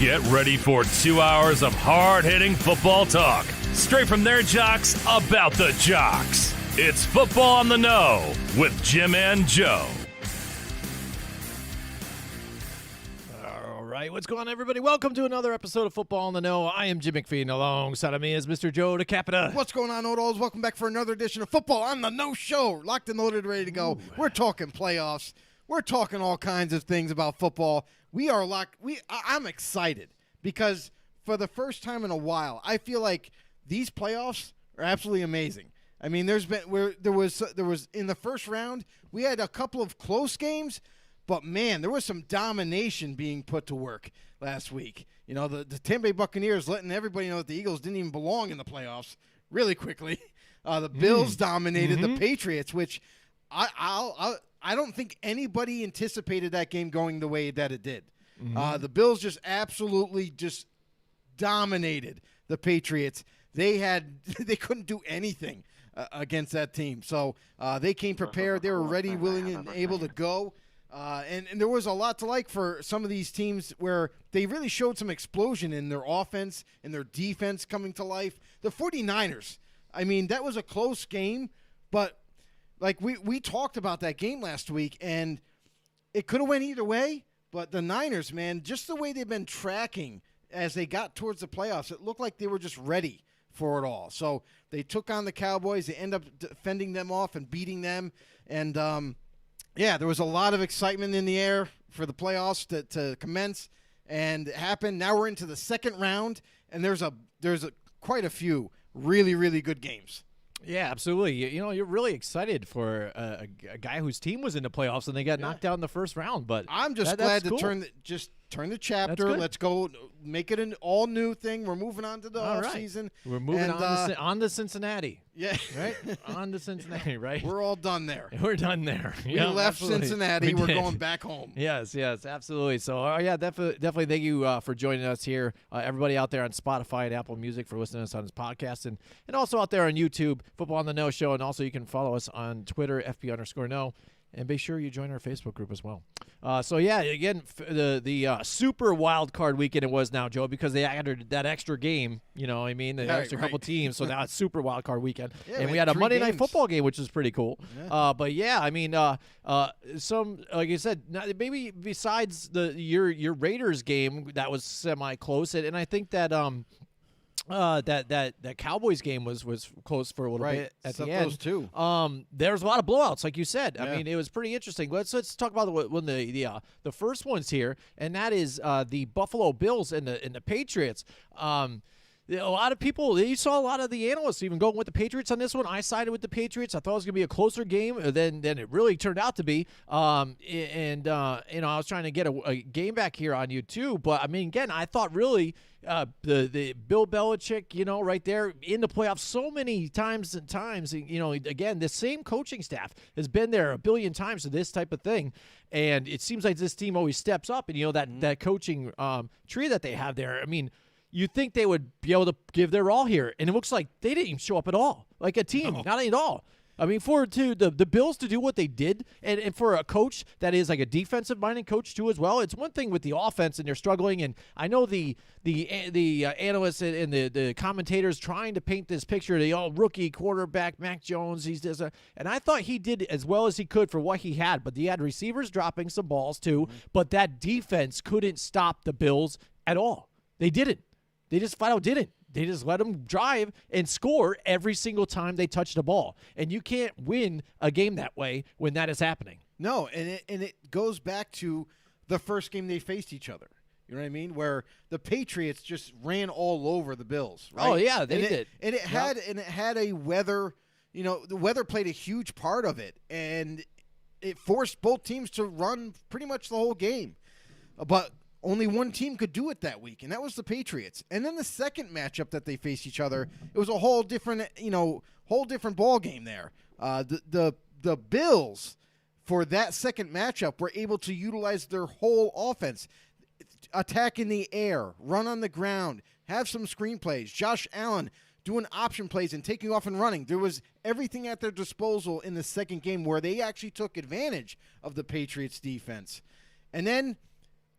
Get ready for 2 hours of hard-hitting football talk, straight from their jocks about the jocks. It's Football on the Know with Jim and Joe. All right, what's going on, everybody? Welcome to another episode of Football on the Know. I am Jim McPhee, and alongside of me is Mr. Joe DeCapita. What's going on, Old-Alls? Welcome back for another edition of Football on the Know Show. Locked and loaded, ready to go. We're talking playoffs. We're talking all kinds of things about football. We are locked. I'm excited because for the first time in a while, I feel like these playoffs are absolutely amazing. I mean, there was in the first round, we had a couple of close games, but man, there was some domination being put to work last week. You know, the Tampa Bay Buccaneers letting everybody know that the Eagles didn't even belong in the playoffs really quickly. The Bills dominated the Patriots, which I don't think anybody anticipated that game going the way that it did. The Bills just absolutely just dominated the Patriots. They couldn't do anything against that team. So they came prepared. They were ready, willing, and able to go. And there was a lot to like for some of these teams where they really showed some explosion in their offense and their defense coming to life. The 49ers, I mean, that was a close game, but like we talked about that game last week, and it could have went either way. But the Niners, man, just the way they've been tracking as they got towards the playoffs, it looked like they were just ready for it all. So they took on the Cowboys. They end up fending them off and beating them. And, there was a lot of excitement in the air for the playoffs to commence, and it happened. Now we're into the second round, and there's quite a few really, really good games. Yeah, absolutely. You know, you're really excited for a guy whose team was in the playoffs and they got knocked out in the first round. But I'm just glad to turn the chapter. Let's go make it an all new thing. We're moving on to the off season. We're moving on to Cincinnati. Yeah, right. On to Cincinnati. Right. We're all done there. We're done there. We left Cincinnati. We're going back home. Yes, absolutely. So, definitely thank you for joining us here. Everybody out there on Spotify and Apple Music for listening to us on this podcast, and also out there on YouTube, Football on the Know Show, and also you can follow us on Twitter, FB_Know. And be sure you join our Facebook group as well. Again, the Super Wildcard Weekend it was now, Joe, because they added that extra game. You know what I mean? The extra couple teams. So now it's Super Wildcard Weekend. And we had a Monday Night Football game, which is pretty cool. Yeah. Some, like you said, maybe besides your Raiders game, that was semi-close. And I think that that Cowboys game was close for a little bit at the end. Those too. There's a lot of blowouts, like you said. I mean, it was pretty interesting. Let's talk about the first ones here, and that is the Buffalo Bills and the Patriots. A lot of people, you saw a lot of the analysts even going with the Patriots on this one. I sided with the Patriots. I thought it was going to be a closer game than it really turned out to be. I was trying to get a game back here on YouTube. But, I mean, again, I thought really the Bill Belichick, right there in the playoffs so many times, again, the same coaching staff has been there a billion times to this type of thing. And it seems like this team always steps up. And, that coaching tree that they have there, I mean, you think they would be able to give their all here, and it looks like they didn't even show up at all, like a team, not at all. I mean, for the Bills to do what they did, and for a coach that is like a defensive-minded coach too as well, it's one thing with the offense, and they're struggling, and I know the analysts and the commentators trying to paint this picture, the rookie quarterback, Mac Jones, and I thought he did as well as he could for what he had, but he had receivers dropping some balls too, but that defense couldn't stop the Bills at all. They didn't. They just flat out didn't. They just let them drive and score every single time they touch the ball. And you can't win a game that way when that is happening. No, and it goes back to the first game they faced each other. You know what I mean? Where the Patriots just ran all over the Bills. Right? Oh yeah, they did. And it had a weather. The weather played a huge part of it, and it forced both teams to run pretty much the whole game. But only one team could do it that week, and that was the Patriots. And then the second matchup that they faced each other, it was a whole different ball game there. The Bills, for that second matchup, were able to utilize their whole offense, attack in the air, run on the ground, have some screenplays. Josh Allen doing option plays and taking off and running. There was everything at their disposal in the second game where they actually took advantage of the Patriots defense. And then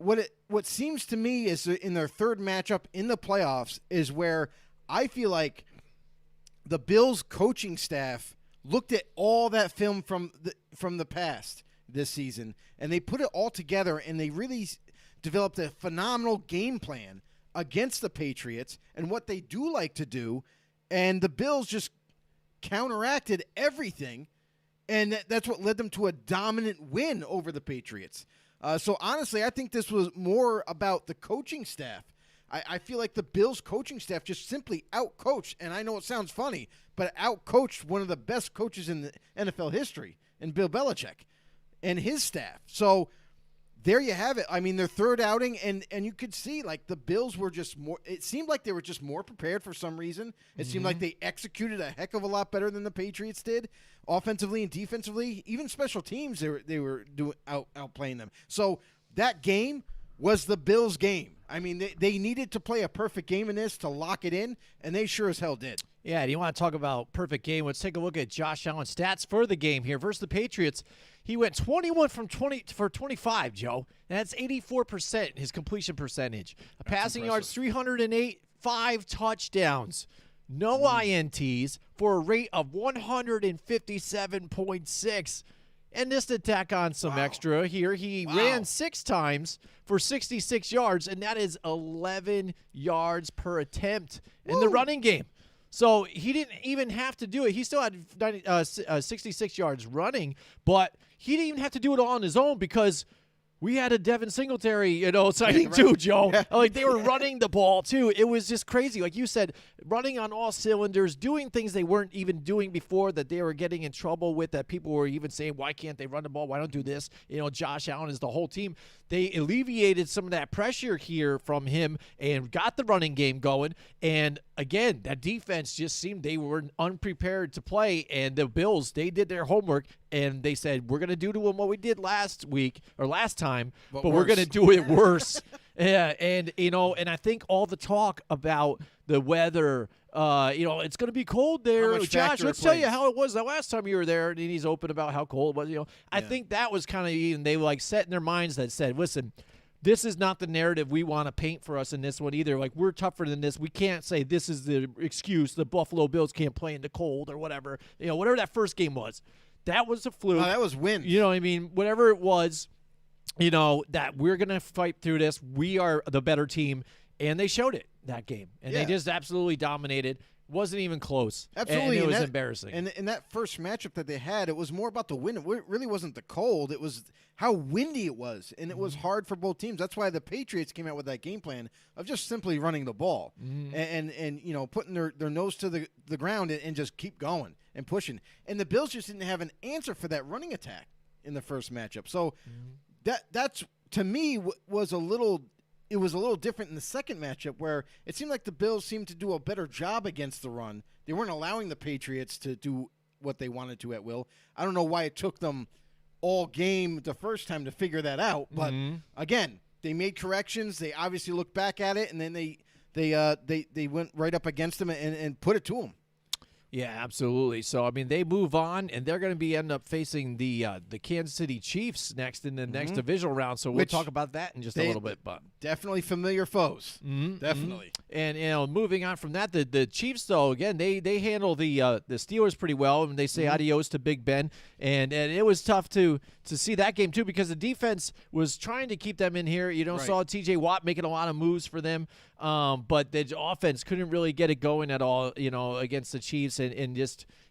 what seems to me is in their third matchup in the playoffs is where I feel like the Bills coaching staff looked at all that film from the past this season, and they put it all together, and they really developed a phenomenal game plan against the Patriots and what they do like to do, and the Bills just counteracted everything, and that's what led them to a dominant win over the Patriots. So honestly, I think this was more about the coaching staff. I feel like the Bills coaching staff just simply outcoached, and I know it sounds funny, but outcoached one of the best coaches in the NFL history, in Bill Belichick and his staff. So there you have it. I mean, their third outing, and you could see, like, the Bills were just more – it seemed like they were just more prepared for some reason. It seemed like they executed a heck of a lot better than the Patriots did, offensively and defensively. Even special teams, they were outplaying them. So that game was the Bills' game. I mean, they needed to play a perfect game in this to lock it in, and they sure as hell did. Yeah, do you want to talk about perfect game? Let's take a look at Josh Allen's stats for the game here. Versus the Patriots, he went 21 for 25, Joe. That's 84%, his completion percentage. Passing yards, 308, 5 touchdowns. No INTs for a rate of 157.6. And just to tack on some extra here, he ran 6 times for 66 yards, and that is 11 yards per attempt in the running game. So he didn't even have to do it. He still had 66 yards running, but he didn't even have to do it all on his own because we had a Devin Singletary, sighting too, Joe. Yeah. Like, they were running the ball, too. It was just crazy. Like you said, running on all cylinders, doing things they weren't even doing before that they were getting in trouble with, that people were even saying, why can't they run the ball? Why don't do this? Josh Allen is the whole team. They alleviated some of that pressure here from him and got the running game going. And, again, that defense just seemed they were unprepared to play. And the Bills, they did their homework, and they said, we're going to do to them what we did last time, but we're going to do it worse. Yeah, and I think all the talk about the weather, it's going to be cold there. Josh, let's tell you how it was the last time you were there, and he's open about how cold it was. I think that was kind of even, they set in their minds that said, listen, this is not the narrative we want to paint for us in this one either. Like, we're tougher than this. We can't say this is the excuse. The Buffalo Bills can't play in the cold or whatever. Whatever that first game was. That was a fluke. Oh, that was wind. Whatever it was, that we're going to fight through this. We are the better team. And they showed it that game. And they just absolutely dominated. Wasn't even close. Absolutely. And it was embarrassing. And in that first matchup that they had, it was more about the wind. It really wasn't the cold. It was how windy it was. And it was hard for both teams. That's why the Patriots came out with that game plan of just simply running the ball and putting their nose to the ground and just keep going and pushing. And the Bills just didn't have an answer for that running attack in the first matchup. So that's, to me, was a little – it was a little different in the second matchup where it seemed like the Bills seemed to do a better job against the run. They weren't allowing the Patriots to do what they wanted to at will. I don't know why it took them all game the first time to figure that out. But, again, they made corrections. They obviously looked back at it, and then they went right up against them and put it to them. Yeah, absolutely. So, they move on, and they're going to end up facing the Kansas City Chiefs next in the next divisional round. So we'll talk about that in just a little bit. But definitely familiar foes. Definitely. And moving on from that, the Chiefs, though, again, they handle the Steelers pretty well, and they say adios to Big Ben. And it was tough to see that game, too, because the defense was trying to keep them in here. Saw T.J. Watt making a lot of moves for them. But the offense couldn't really get it going at all, against the Chiefs, and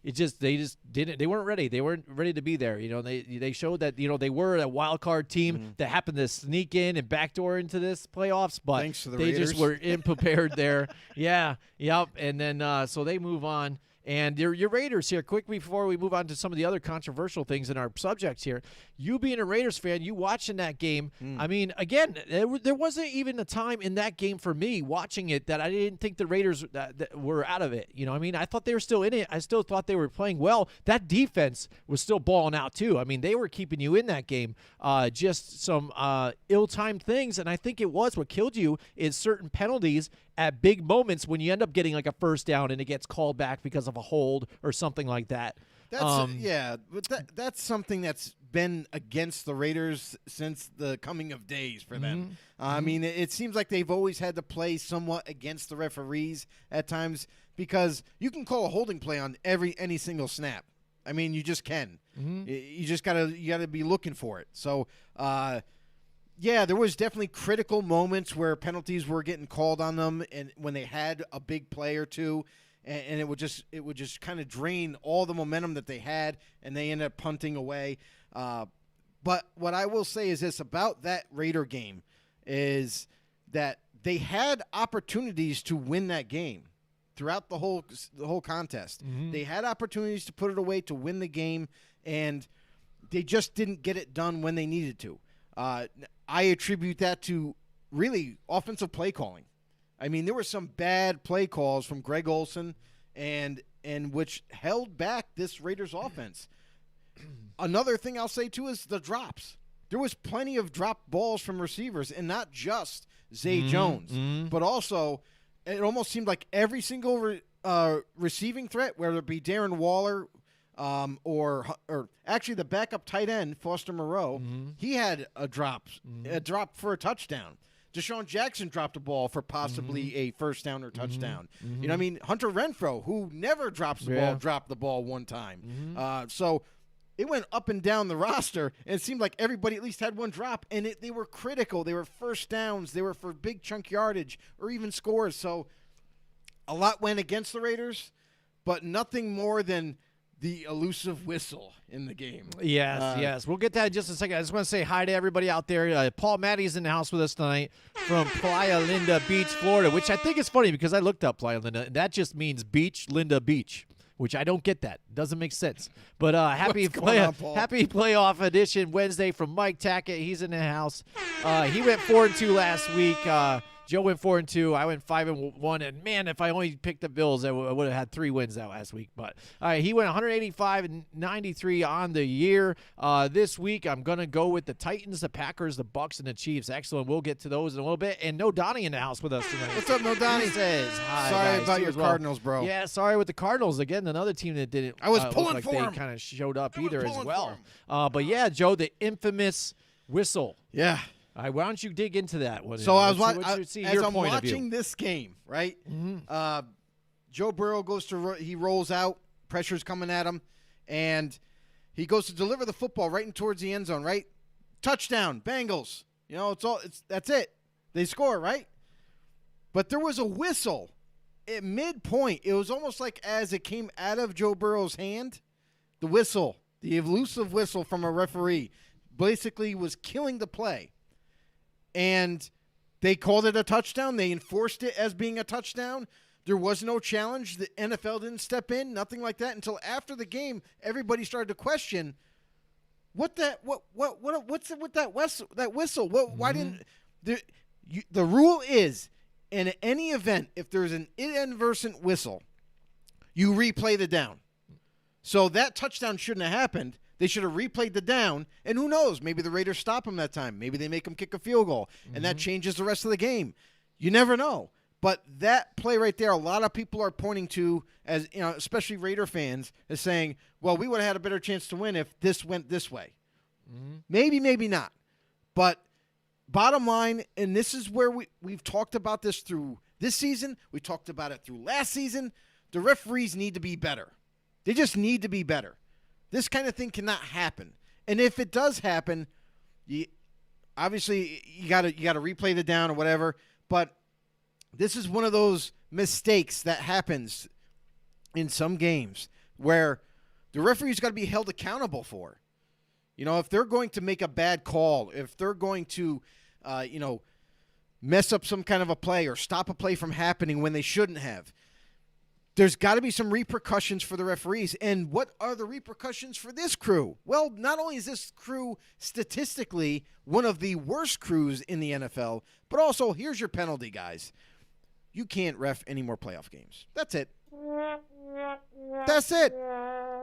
they just didn't. They weren't ready. They weren't ready to be there. They showed that they were a wild card team that happened to sneak in and backdoor into this playoffs, but thanks to the they Raiders. just were unprepared there. Yeah, yep. And then so they move on. And your Raiders here, quick before we move on to some of the other controversial things in our subjects here, you being a Raiders fan, you watching that game, again, there wasn't even a time in that game for me watching it that I didn't think the Raiders that were out of it. I thought they were still in it. I still thought they were playing well. That defense was still balling out too. They were keeping you in that game. Just some ill-timed things, and I think it was what killed you is certain penalties at big moments when you end up getting like a first down and it gets called back because of a hold or something like that. But that's something that's been against the Raiders since the coming of days for them. Mm-hmm. I mean, it seems like they've always had to play somewhat against the referees at times because you can call a holding play on any single snap. I mean, you just can. Mm-hmm. You just gotta be looking for it. So, yeah, there was definitely critical moments where penalties were getting called on them, and when they had a big play or two, and it would just kind of drain all the momentum that they had, and they ended up punting away. But what I will say is this about that Raider game is that they had opportunities to win that game throughout the whole contest. Mm-hmm. They had opportunities to put it away to win the game, and they just didn't get it done when they needed to. I attribute that to really offensive play calling. I mean, there were some bad play calls from Greg Olsen, and which held back this Raiders offense. Another thing I'll say, too, is the drops. There was plenty of drop balls from receivers, and not just Zay Jones, but also it almost seemed like every single receiving threat, whether it be Darren Waller or actually the backup tight end, Foster Moreau, he had a drop for a touchdown. Deshaun Jackson dropped a ball for possibly a first down or touchdown. You know what I mean? Hunter Renfrow, who never drops the ball, dropped the ball one time. So it went up and down the roster, and it seemed like everybody at least had one drop, and they were critical. They were first downs. They were for big chunk yardage or even scores. So a lot went against the Raiders, but nothing more than the elusive whistle in the game. Yes. We'll get that in just a second. I just want to say hi to everybody out there. Paul Matty's in the house with us tonight from Playa Linda Beach, Florida, which I think is funny because I looked up Playa Linda, and that just means beach, Linda Beach, which I don't get that. Doesn't make sense. But happy playoff edition Wednesday from Mike Tackett. He's in the house. He went 4-2 last week. Joe went 4-2. I went 5-1. And man, if I only picked the Bills, I would have had 3 wins that last week. But he went 185-93 on the year. This week, I'm gonna go with the Titans, the Packers, the Bucks, and the Chiefs. Excellent. We'll get to those in a little bit. And No Donnie in the house with us tonight. What's up, No Donnie? He says hi. Sorry guys, about your Cardinals, bro. Yeah, sorry with the Cardinals again. Another team that didn't. I was look pulling like for they him. kind of showed up I was either as pulling well. for But yeah, Joe, the infamous whistle. Yeah. All right, why don't you dig into that one? So I was as I'm watching this game, right? Joe Burrow he rolls out, pressure's coming at him, and he goes to deliver the football right in towards the end zone, right? Touchdown, Bengals. You know, that's it. They score, right? But there was a whistle at midpoint. It was almost like as it came out of Joe Burrow's hand, the whistle, the elusive whistle from a referee, basically was killing the play. And they called it a touchdown. They enforced it as being a touchdown. There was no challenge. The NFL didn't step in, nothing like that, until after the game. Everybody started to question what's it with that whistle? Why didn't the rule is in any event if there's an inadvertent whistle, you replay the down. So that touchdown shouldn't have happened. They should have replayed the down, and who knows? Maybe the Raiders stop him that time. Maybe they make him kick a field goal, and that changes the rest of the game. You never know. But that play right there, a lot of people are pointing to, as you know, especially Raider fans, as saying, well, we would have had a better chance to win if this went this way. Maybe, maybe not. But bottom line, and this is where we've talked about this through this season. We talked about it through last season. The referees need to be better. They just need to be better. This kind of thing cannot happen. And if it does happen, obviously you got to replay the down or whatever, but this is one of those mistakes that happens in some games where the referee's got to be held accountable for. You know, if they're going to make a bad call, if they're going to mess up some kind of a play or stop a play from happening when they shouldn't have, there's got to be some repercussions for the referees. And what are the repercussions for this crew? Well, not only is this crew statistically one of the worst crews in the NFL, but also here's your penalty, guys. You can't ref any more playoff games. That's it. That's it.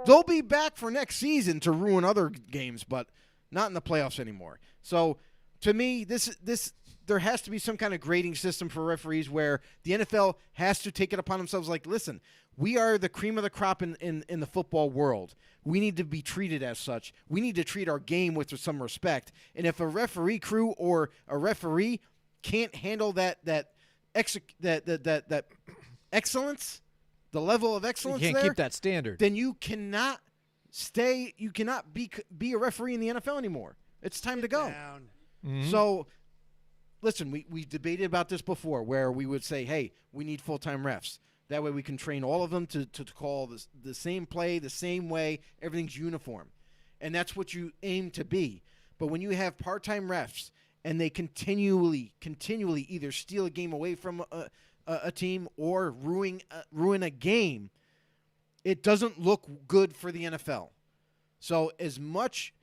They'll be back for next season to ruin other games, but not in the playoffs anymore. So, to me, this there has to be some kind of grading system for referees where the NFL has to take it upon themselves. Like, listen, we are the cream of the crop in the football world. We need to be treated as such. We need to treat our game with some respect. And if a referee crew or a referee can't handle that excellence, the level of excellence, you can't keep that standard, then you cannot be a referee in the NFL anymore. It's time to go. Mm-hmm. So, listen, we debated about this before where we would say, hey, we need full-time refs. That way we can train all of them to call the same play, the same way, everything's uniform. And that's what you aim to be. But when you have part-time refs and they continually either steal a game away from a team or ruin a game, it doesn't look good for the NFL. So as much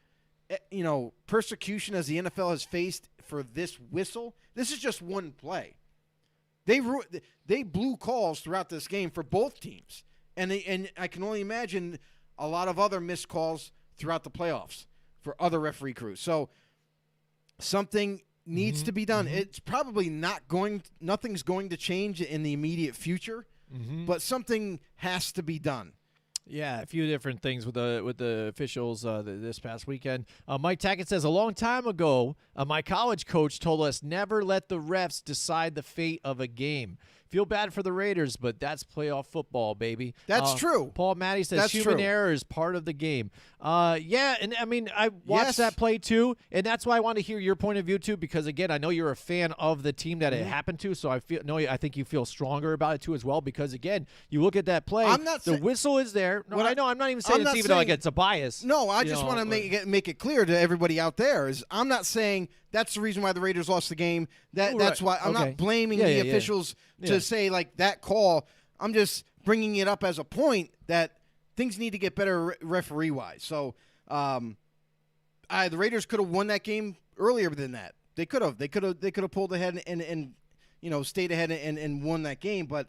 persecution as the NFL has faced for this whistle, this is just one play. They blew calls throughout this game for both teams, and I can only imagine a lot of other missed calls throughout the playoffs for other referee crews. So something needs to be done. It's probably nothing's going to change in the immediate future, but something has to be done. Yeah, a few different things with the officials this past weekend. Mike Tackett says, a long time ago, my college coach told us never let the refs decide the fate of a game. Feel bad for the Raiders, but that's playoff football, baby. That's true. Paul Matty says That's human true. error is part of the game. Yeah, and I mean, I watched that play too, and that's why I want to hear your point of view too, because again, I know you're a fan of the team that it happened to, so I think you feel stronger about it too as well, because again, you look at that play, the whistle is there. No, I know, I'm not even saying it's even like it's a bias. No, I just want to make it clear to everybody out there is I'm not saying that's the reason why the Raiders lost the game. That's why I'm not blaming the officials to say like that call. I'm just bringing it up as a point that things need to get better referee-wise. So the Raiders could have won that game earlier than that. They could have pulled ahead and stayed ahead and won that game, but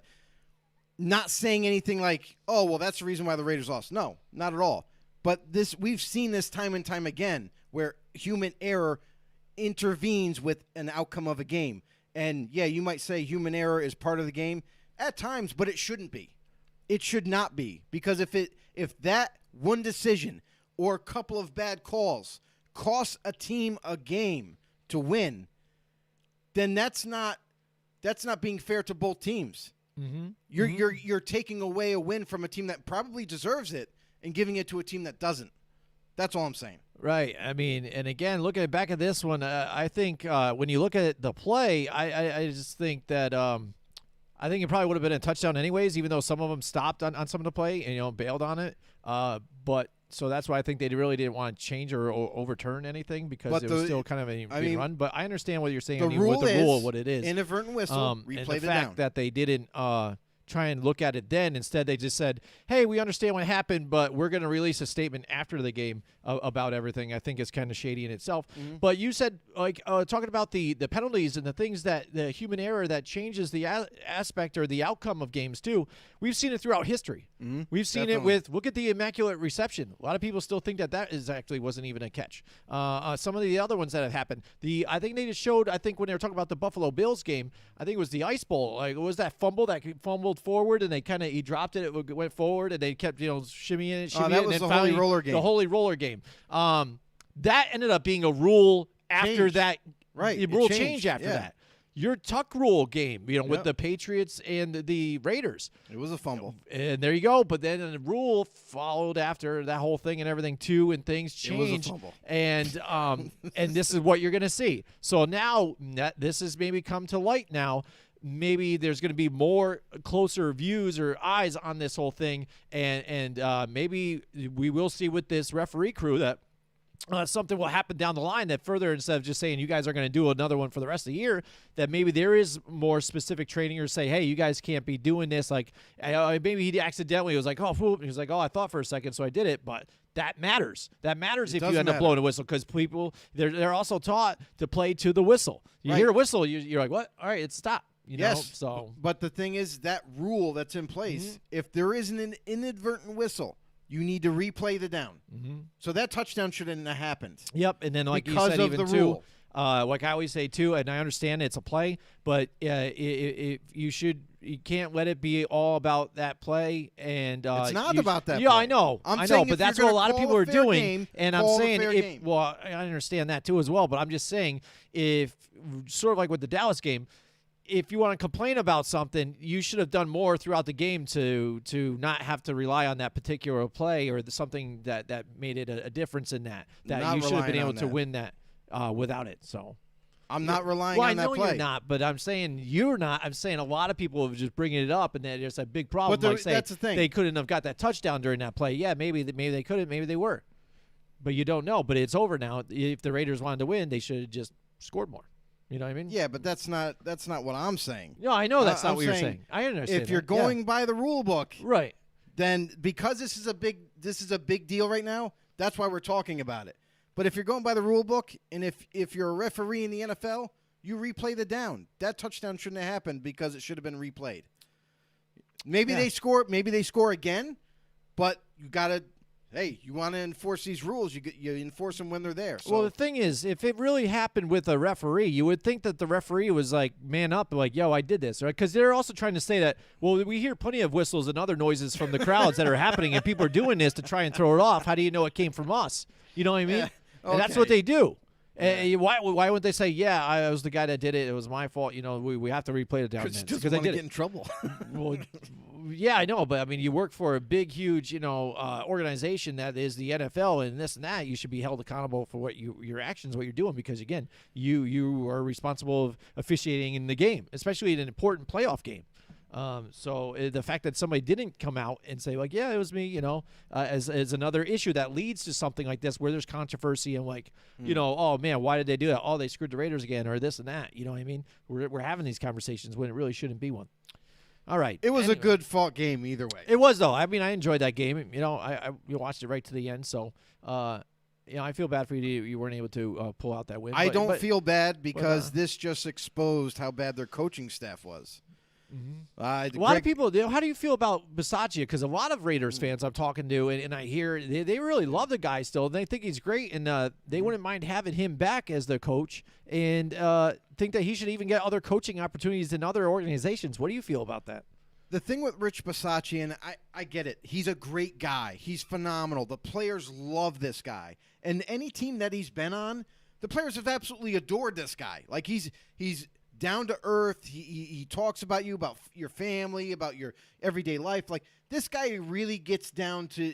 not saying anything like, oh, well, that's the reason why the Raiders lost. No, not at all. But we've seen this time and time again where human error intervenes with an outcome of a game. And, yeah, you might say human error is part of the game at times, but it shouldn't be. It should not be, because if that one decision or a couple of bad calls costs a team a game to win, then that's not being fair to both teams. You're taking away a win from a team that probably deserves it and giving it to a team that doesn't. That's all I'm saying. Right. I mean, and again, looking back at this one, I think when you look at the play, I just think that I think it probably would have been a touchdown anyways, even though some of them stopped on some of the play and bailed on it. But so that's why I think they really didn't want to change or overturn anything, because it was still kind of a run. But I understand what you're saying. The rule with the rule, is what it is. Inadvertent whistle, replay and the it fact down. that they didn't try and look at it then. Instead, they just said, hey, we understand what happened, but we're going to release a statement after the game about everything. I think it's kind of shady in itself. But you said, talking about the penalties and the things that the human error that changes the aspect or the outcome of games too. We've seen it throughout history. We've seen it with, look at the immaculate reception. A lot of people still think that actually wasn't even a catch. Some of the other ones that have happened. I think they just showed, when they were talking about the Buffalo Bills game, I think it was the Ice Bowl. Like, it was that fumble that fumbled forward, and he dropped it, it went forward, and they kept, shimmying it, that was the Holy Roller game. The Holy Roller game. That ended up being a rule after that. Right. The rule changed after that. Your tuck rule game, with the Patriots and the Raiders. It was a fumble. And there you go. But then the rule followed after that whole thing and everything too, and things changed. It was a fumble. And and this is what you're going to see. So now this has maybe come to light now. Maybe there's going to be more closer views or eyes on this whole thing, and maybe we will see with this referee crew that something will happen down the line that further, instead of just saying you guys are going to do another one for the rest of the year, that maybe there is more specific training, or say, hey, you guys can't be doing this. Like maybe he accidentally was like, oh, whoop. He was like, oh, I thought for a second, so I did it. But that matters. That matters if you end up blowing a whistle, because people, they're also taught to play to the whistle. You hear a whistle, you're like, what? All right, it's stop. So. But the thing is, that rule that's in place, if there is an inadvertent whistle, you need to replay the down. So that touchdown shouldn't have happened. Yep, and then like because you said, of even the too, rule. Like I always say too, and I understand it's a play, but you can't let it be all about that play. And it's not about that. Yeah, play. I know, but that's what a lot of people are doing. And I'm saying, well, I understand that too as well. But I'm just saying, if sort of like with the Dallas game, if you want to complain about something, you should have done more throughout the game to not have to rely on that particular play or something that made it a difference in that you should have been able to win that without it. So I'm not relying on that play. Well, I know you're not, but I'm saying you're not. I'm saying a lot of people are just bringing it up, and that there's a big problem. But that's the thing. They couldn't have got that touchdown during that play. Yeah, maybe they couldn't. Maybe they were. But you don't know. But it's over now. If the Raiders wanted to win, they should have just scored more. You know what I mean? Yeah, but that's not what I'm saying. No, I know that's not what you're saying. I understand. If you're going by the rule book, right, then because this is a big deal right now, that's why we're talking about it. But if you're going by the rule book, and if you're a referee in the NFL, you replay the down. That touchdown shouldn't have happened because it should have been replayed. Maybe they score. Maybe they score again, but you gotta. Hey, you want to enforce these rules, you enforce them when they're there. So. Well, the thing is, if it really happened with a referee, you would think that the referee was like, man up, like, yo, I did this, right? Because they're also trying to say that, well, we hear plenty of whistles and other noises from the crowds that are happening, and people are doing this to try and throw it off. How do you know it came from us? You know what I mean? Yeah. Okay. And that's what they do. Yeah. Why wouldn't they say, yeah, I was the guy that did it. It was my fault. You know, we have to replay it down. Because they get in trouble. Well, yeah, I know, but I mean, you work for a big, huge, organization that is the NFL and this and that. You should be held accountable for what your actions, what you're doing, because again, you are responsible of officiating in the game, especially in an important playoff game. So the fact that somebody didn't come out and say like, yeah, it was me, as another issue that leads to something like this where there's controversy and like, oh man, why did they do that? Oh, they screwed the Raiders again or this and that. You know what I mean? We're having these conversations when it really shouldn't be one. All right. It was a good fought game either way. It was though. I mean, I enjoyed that game. I watched it right to the end. So, I feel bad for you. You weren't able to pull out that win. I don't feel bad because this just exposed how bad their coaching staff was. Mm-hmm. A lot of people. How do you feel about Bisaccia? Because a lot of Mm. Raiders fans I'm talking to, and I hear they really love the guy still. They think he's great, and they wouldn't mind having him back as their coach, and think that he should even get other coaching opportunities in other organizations. What do you feel about that? The thing with Rich Bisaccia, and I get it. He's a great guy. He's phenomenal. The players love this guy, and any team that he's been on, the players have absolutely adored this guy. Like he's down to earth. He talks about you, about your family, about your everyday life. Like this guy really gets down to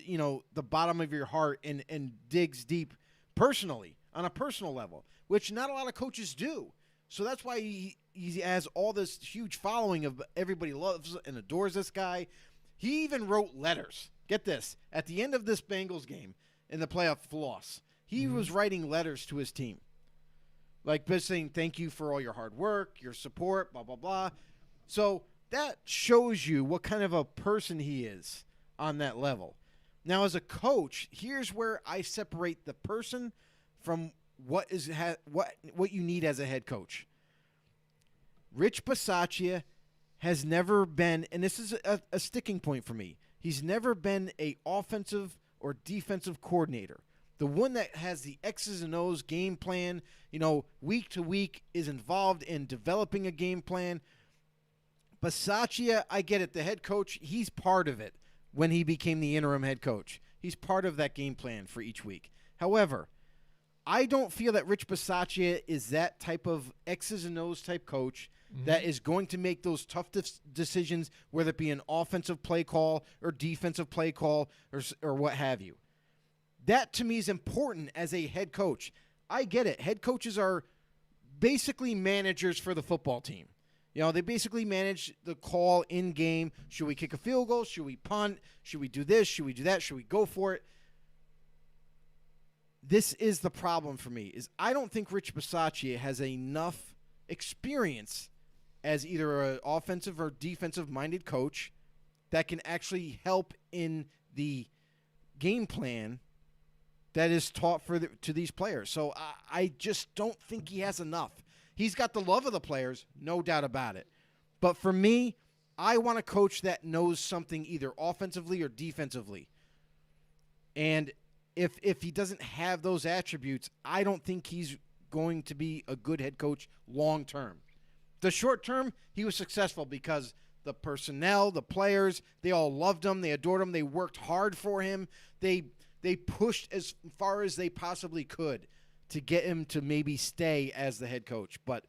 the bottom of your heart and digs deep personally on a personal level, which not a lot of coaches do. So that's why he has all this huge following of everybody loves and adores this guy. He even wrote letters. Get this, at the end of this Bengals game in the playoff loss, he was writing letters to his team. Like saying thank you for all your hard work, your support, blah, blah, blah. So that shows you what kind of a person he is on that level. Now, as a coach, here's where I separate the person from what you need as a head coach. Rich Bisaccia has never been, and this is a sticking point for me, he's never been an offensive or defensive coordinator. The one that has the X's and O's game plan, week to week is involved in developing a game plan. Bisaccia, I get it. The head coach, he's part of it when he became the interim head coach. He's part of that game plan for each week. However, I don't feel that Rich Bisaccia is that type of X's and O's type coach that is going to make those tough decisions, whether it be an offensive play call or defensive play call or what have you. That, to me, is important as a head coach. I get it. Head coaches are basically managers for the football team. They basically manage the call in-game. Should we kick a field goal? Should we punt? Should we do this? Should we do that? Should we go for it? This is the problem for me, is I don't think Rich Bisaccia has enough experience as either an offensive or defensive-minded coach that can actually help in the game plan that is taught to these players. So I just don't think he has enough. He's got the love of the players, no doubt about it. But for me, I want a coach that knows something either offensively or defensively. And if he doesn't have those attributes, I don't think he's going to be a good head coach long term. The short term, he was successful because the personnel, the players, they all loved him. They adored him. They worked hard for him. They pushed as far as they possibly could to get him to maybe stay as the head coach. But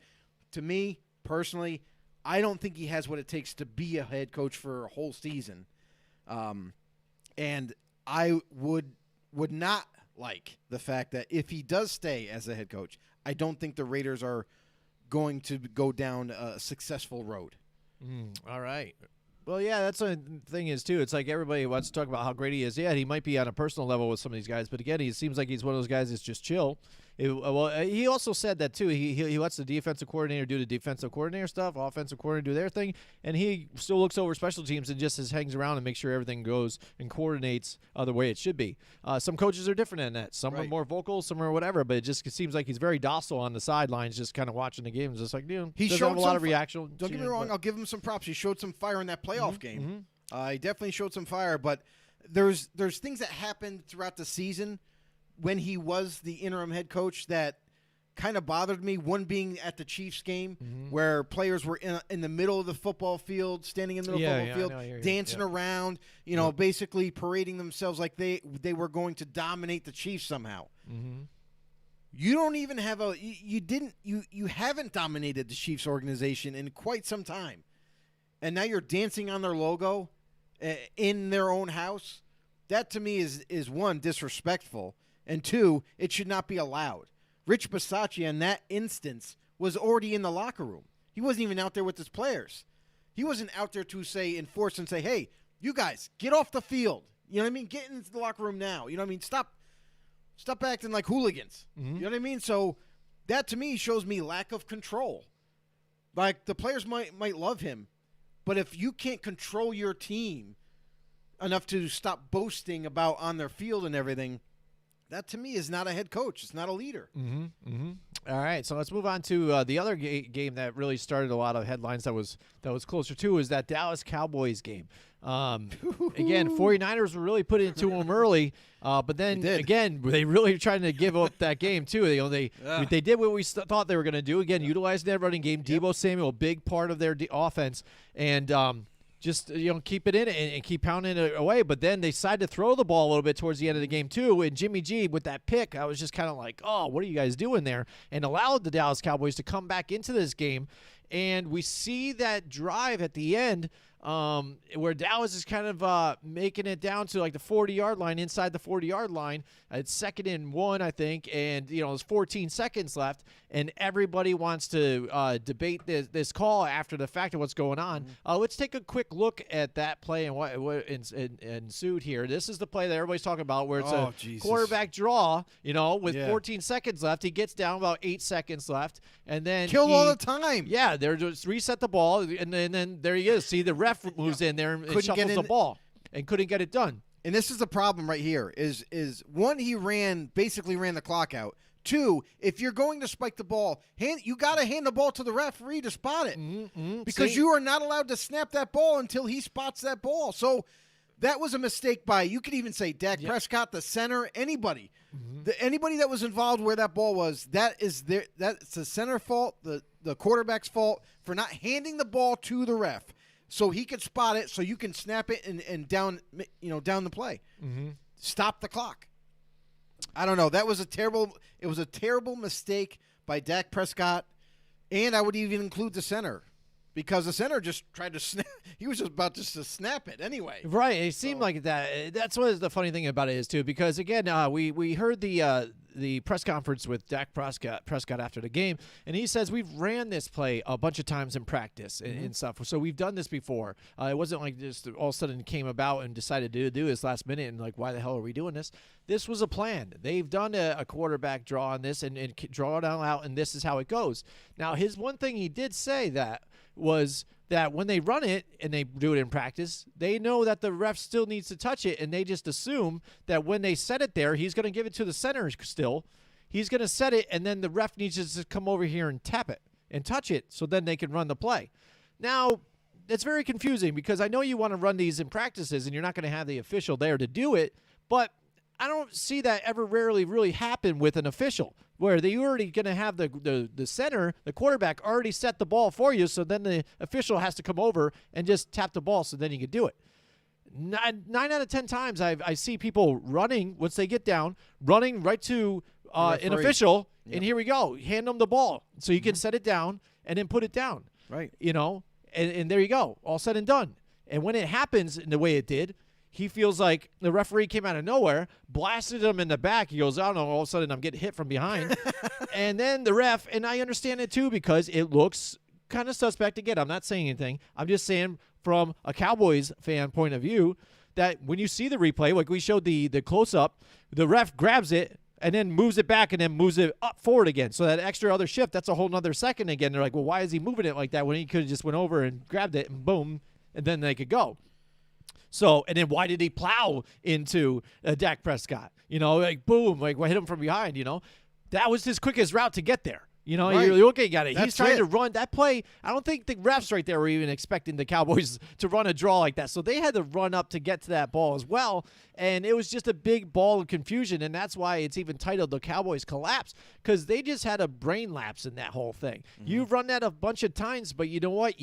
to me, personally, I don't think he has what it takes to be a head coach for a whole season. And I would not like the fact that if he does stay as a head coach, I don't think the Raiders are going to go down a successful road. All right. Well, yeah, that's the thing is, too. It's like everybody wants to talk about how great he is. Yeah, he might be on a personal level with some of these guys, but again, he seems like he's one of those guys that's just chill. He also said that, too. He lets the defensive coordinator do the defensive coordinator stuff, offensive coordinator do their thing, and he still looks over special teams and just hangs around and makes sure everything goes and coordinates the way it should be. Some coaches are different in that. Some are more vocal, some are whatever, but it just seems like he's very docile on the sidelines, just kind of watching the games, just like, he doesn't have a lot of reaction. Don't get me wrong, I'll give him some props. He showed some fire in that playoff game. He definitely showed some fire, but there's things that happened throughout the season when he was the interim head coach that kind of bothered me. One being at the Chiefs game where players were in the middle of the football field, standing in the middle of the football field, dancing around, basically parading themselves like they were going to dominate the Chiefs somehow. You don't even have you haven't dominated the Chiefs organization in quite some time. And now you're dancing on their logo in their own house. That to me is one, disrespectful, and two, it should not be allowed. Rich Bisaccia in that instance was already in the locker room. He wasn't even out there with his players. He wasn't out there to enforce and say, hey, you guys, get off the field. You know what I mean? Get into the locker room now. You know what I mean? Stop acting like hooligans. You know what I mean? So that to me shows me lack of control. Like the players might love him, but if you can't control your team enough to stop boasting about on their field and everything, that to me is not a head coach. It's not a leader. All right, so let's move on to the other game that really started a lot of headlines that was closer to is that Dallas Cowboys game. Again, 49ers were really putting it to them early, but then again, they really trying to give up that game too. They did what we thought they were going to do. Again, utilizing that running game. Deebo Samuel, a big part of their offense, and just keep it in and keep pounding it away. But then they decided to throw the ball a little bit towards the end of the game too. And Jimmy G with that pick, I was just kind of like, oh, what are you guys doing there? And allowed the Dallas Cowboys to come back into this game. And we see that drive at the end where Dallas is kind of making it down to like the 40-yard line, inside the 40-yard line. It's 2nd and 1, I think, and there's 14 seconds left, and everybody wants to debate this call after the fact of what's going on. Let's take a quick look at that play and what ensued here. This is the play that everybody's talking about where it's quarterback draw, with 14 seconds left. He gets down about 8 seconds left, and then all the time. Yeah, they're just reset the ball, and then there he is. See, the ref moves in there and shuffles the ball and couldn't get it done. And this is the problem right here is one, he basically ran the clock out. Two, if you're going to spike the ball, you got to hand the ball to the referee to spot it. Because you are not allowed to snap that ball until he spots that ball. So that was a mistake by, you could even say Dak Prescott, the center, anybody. Anybody that was involved where that ball was, that's the center fault, the quarterback's fault for not handing the ball to the ref so he could spot it, so you can snap it and down the play. Stop the clock. I don't know. That was a terrible mistake by Dak Prescott, and I would even include the center. Because the center just tried to snap. He was just about to snap it anyway. Right. It seemed like that. That's what the funny thing about it is, too. Because, again, we heard the press conference with Dak Prescott after the game, and he says, we've ran this play a bunch of times in practice and stuff. So we've done this before. It wasn't like just all of a sudden came about and decided to do this last minute and like, why the hell are we doing this? This was a plan. They've done a quarterback draw on this and draw it out, and this is how it goes. Now, his one thing he did say was that when they run it and they do it in practice, they know that the ref still needs to touch it, and they just assume that when they set it there, he's going to give it to the center still. He's going to set it, and then the ref needs to just come over here and tap it and touch it so then they can run the play. Now, it's very confusing because I know you want to run these in practices, and you're not going to have the official there to do it, but I don't see that ever rarely really happen with an official where they already going to have the center, the quarterback already set the ball for you. So then the official has to come over and just tap the ball. So then you can do it. 9 out of 10 times I see people running once they get down, running right to an official. Yep. And here we go. Hand them the ball so you can set it down and then put it down. Right. And there you go. All said and done. And when it happens in the way it did, he feels like the referee came out of nowhere, blasted him in the back. He goes, I don't know, all of a sudden I'm getting hit from behind. And then the ref, and I understand it too because it looks kind of suspect. Again, I'm not saying anything. I'm just saying from a Cowboys fan point of view that when you see the replay, like we showed the close-up, the ref grabs it and then moves it back and then moves it up forward again. So that extra other shift, that's a whole nother second again. They're like, well, why is he moving it like that when he could have just went over and grabbed it and boom, and then they could go. So, and then why did he plow into Dak Prescott? Like boom, like hit him from behind, That was his quickest route to get there. Right. You're looking at it. That's He's trying to run that play. I don't think the refs right there were even expecting the Cowboys to run a draw like that. So they had to run up to get to that ball as well. And it was just a big ball of confusion. And that's why it's even titled The Cowboys Collapse, because they just had a brain lapse in that whole thing. Mm-hmm. You've run that a bunch of times, but you know what?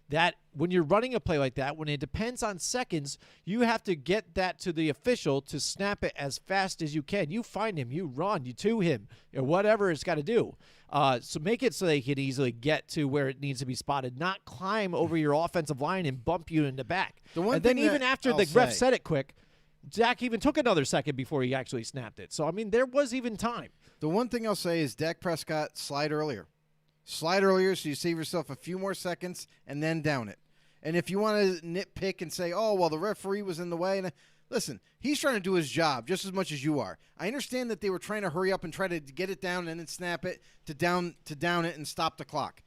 That when you're running a play like that, when it depends on seconds, you have to get that to the official to snap it as fast as you can. You find him, you run, you to him, or whatever it's got to do. So make it so they can easily get to where it needs to be spotted, not climb over your offensive line and bump you in the back. And then even after the ref said it quick, Dak even took another second before he actually snapped it. So, I mean, there was even time. The one thing I'll say is Dak Prescott, slide earlier. Slide earlier so you save yourself a few more seconds and then down it. And if you want to nitpick and say, oh, well, the referee was in the way. Listen, he's trying to do his job just as much as you are. I understand that they were trying to hurry up and try to get it down and then snap it to down it and stop the clock.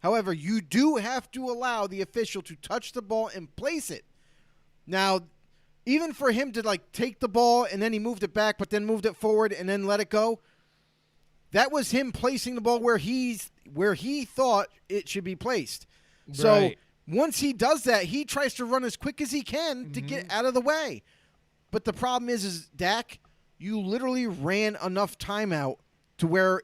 However, you do have to allow the official to touch the ball and place it. Now, even for him to take the ball and then he moved it back but then moved it forward and then let it go, that was him placing the ball where he thought it should be placed. Right. So once he does that, he tries to run as quick as he can to get out of the way. But the problem is Dak, you literally ran enough timeout to where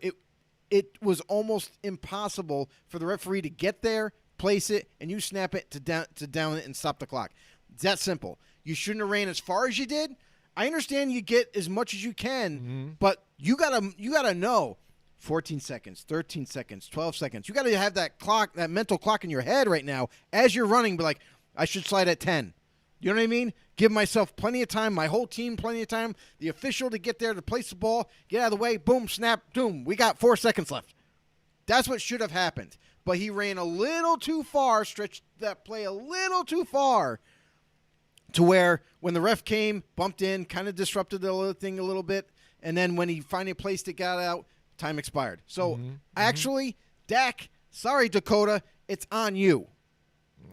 it was almost impossible for the referee to get there, place it, and you snap it to down it and stop the clock. It's that simple. You shouldn't have ran as far as you did. I understand you get as much as you can, but you gotta know 14 seconds, 13 seconds, 12 seconds. You gotta have that clock, that mental clock in your head right now as you're running. Be like, I should slide at 10. You know what I mean? Give myself plenty of time, my whole team plenty of time, the official to get there to place the ball, get out of the way, boom, snap, boom. We got 4 seconds left. That's what should have happened. But he ran a little too far, stretched that play a little too far, to where when the ref came, bumped in, kind of disrupted the little thing a little bit, and then when he finally placed it, got out, time expired. So, actually, Dak, sorry, Dakota, it's on you.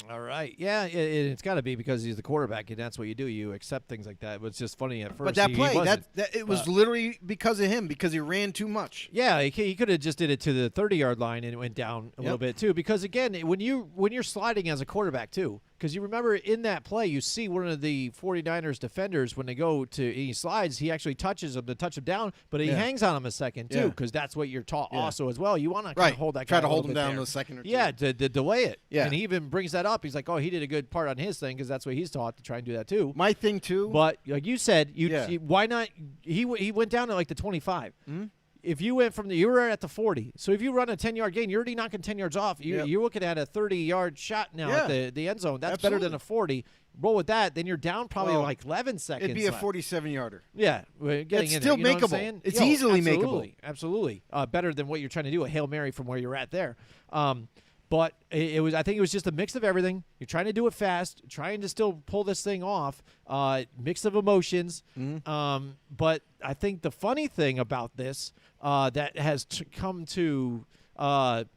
All right. Yeah, it's got to be because he's the quarterback, and that's what you do. You accept things like that. It was just funny at first. But that play, it was literally because of him, because he ran too much. Yeah, he could have just did it to the 30-yard line and it went down a little bit too. Because again, when you're sliding as a quarterback too, because you remember in that play, you see one of the 49ers defenders when they go to he slides, he actually touches him to touch him down, but he hangs on him a second too, because that's what you're taught also as well. You want to kind of hold that guy try to hold him down there. a second or two. Yeah, to delay it. Yeah, and he even brings that up. He's like, oh, he did a good part on his thing because that's what he's taught to try and do that too. My thing too. But like you said, why not? He went down to the 25. Mm-hmm. If you went you were at the 40. So if you run a 10-yard gain, you're already knocking 10 yards off. You're looking at a 30-yard shot now at the end zone. That's better than a 40. Roll with that, then you're down probably 11 seconds. It'd be a 47-yarder. Yeah, it's still makeable. It's easily makeable. Absolutely, better than what you're trying to do. A Hail Mary from where you're at there. But it was. I think it was just a mix of everything. You're trying to do it fast, trying to still pull this thing off. Mix of emotions. Mm-hmm. But I think the funny thing about this that has come to out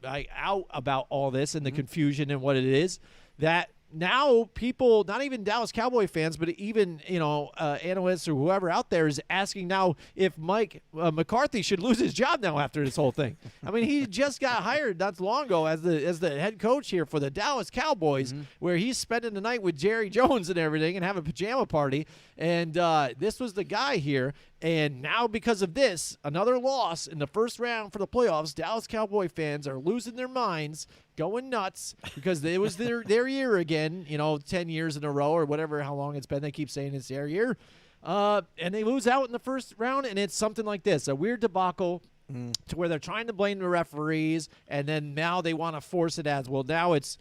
about all this and the confusion and what it is, that now people, not even Dallas Cowboy fans, but even, analysts or whoever out there is asking now if Mike McCarthy should lose his job now after this whole thing. I mean, he just got hired not too long ago as the head coach here for the Dallas Cowboys, where he's spending the night with Jerry Jones and everything and having a pajama party. And this was the guy here. And now because of this, another loss in the first round for the playoffs, Dallas Cowboy fans are losing their minds, going nuts, because it was their year again, 10 years in a row or whatever, how long it's been. They keep saying it's their year. And they lose out in the first round, and it's something like this, a weird debacle to where they're trying to blame the referees, and then now they want to force it as, well, now it's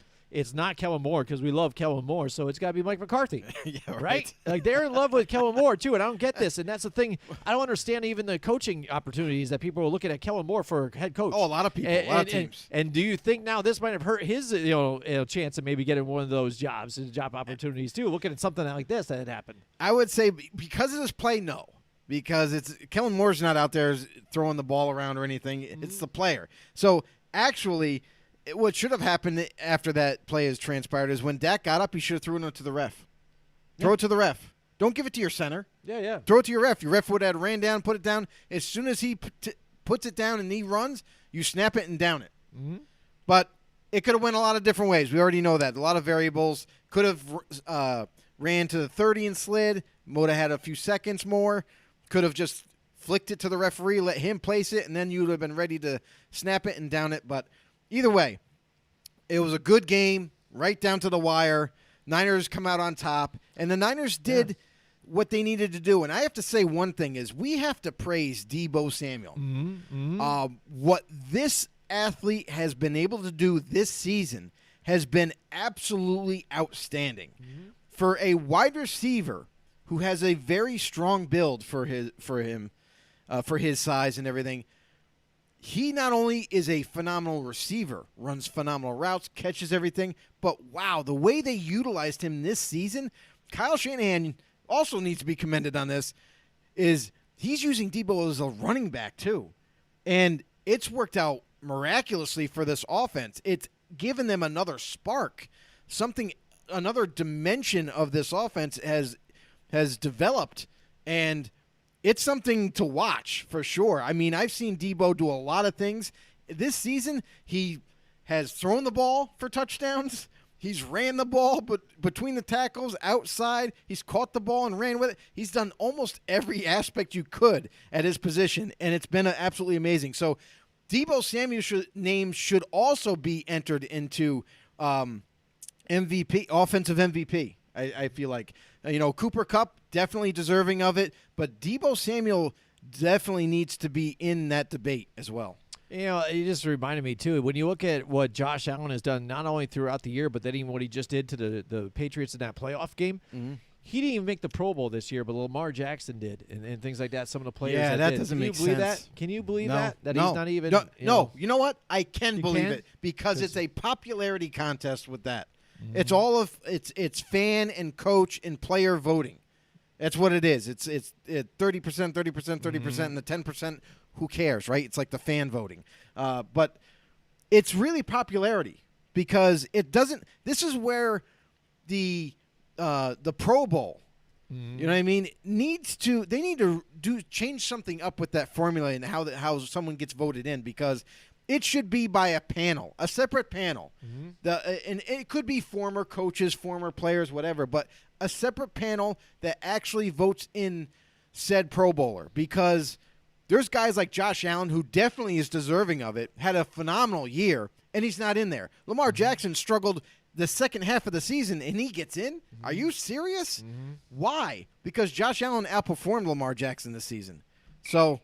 not Kellen Moore because we love Kellen Moore, so it's got to be Mike McCarthy. Yeah, right? Like, they're in love with Kellen Moore, too, and I don't get this. And that's the thing. I don't understand even the coaching opportunities that people are looking at Kellen Moore for head coach. Oh, a lot of people, a lot of teams. And do you think now this might have hurt his chance of maybe getting one of those job opportunities, too, looking at something like this that had happened? I would say because of this play, no. Because Kellen Moore's not out there throwing the ball around or anything. It's the player. So, actually, what should have happened after that play has transpired is when Dak got up, he should have thrown it to the ref. Throw it to the ref. Don't give it to your center. Yeah. Throw it to your ref. Your ref would have ran down, put it down. As soon as he puts it down and he runs, you snap it and down it. Mm-hmm. But it could have went a lot of different ways. We already know that. A lot of variables. Could have ran to the 30 and slid. Would have had a few seconds more. Could have just flicked it to the referee, let him place it, and then you would have been ready to snap it and down it. But either way, it was a good game, right down to the wire. Niners come out on top, and the Niners did what they needed to do. And I have to say one thing is we have to praise Deebo Samuel. What this athlete has been able to do this season has been absolutely outstanding. For a wide receiver who has a very strong build for his size and everything, he not only is a phenomenal receiver, runs phenomenal routes, catches everything, but wow, the way they utilized him this season, Kyle Shanahan also needs to be commended on this, is he's using Deebo as a running back too. And it's worked out miraculously for this offense. It's given them another spark, another dimension of this offense has developed, and it's something to watch for sure. I mean, I've seen Deebo do a lot of things. This season, he has thrown the ball for touchdowns. He's ran the ball between the tackles, outside. He's caught the ball and ran with it. He's done almost every aspect you could at his position, and it's been absolutely amazing. So Deebo Samuel's name should also be entered into MVP, offensive MVP, I feel like. Cooper Kupp, definitely deserving of it, but Deebo Samuel definitely needs to be in that debate as well. It just reminded me, too, when you look at what Josh Allen has done not only throughout the year, but then even what he just did to the Patriots in that playoff game, he didn't even make the Pro Bowl this year, but Lamar Jackson did, and things like that, some of the players that did. doesn't make sense. Can you believe that? Can you believe that he's not even? No, you know what? I can believe it because it's a popularity contest with that. It's all of it's fan and coach and player voting. That's what it is. It's 30%, 30%, 30%, and the 10%. Who cares, right? It's like the fan voting. But it's really popularity because it doesn't. This is where the Pro Bowl, you know what I mean, they need to change something up with that formula and how someone gets voted in, because it should be by a panel, a separate panel. And it could be former coaches, former players, whatever, but a separate panel that actually votes in said Pro Bowler, because there's guys like Josh Allen who definitely is deserving of it, had a phenomenal year, and he's not in there. Lamar Jackson struggled the second half of the season, and he gets in? Are you serious? Why? Because Josh Allen outperformed Lamar Jackson this season. So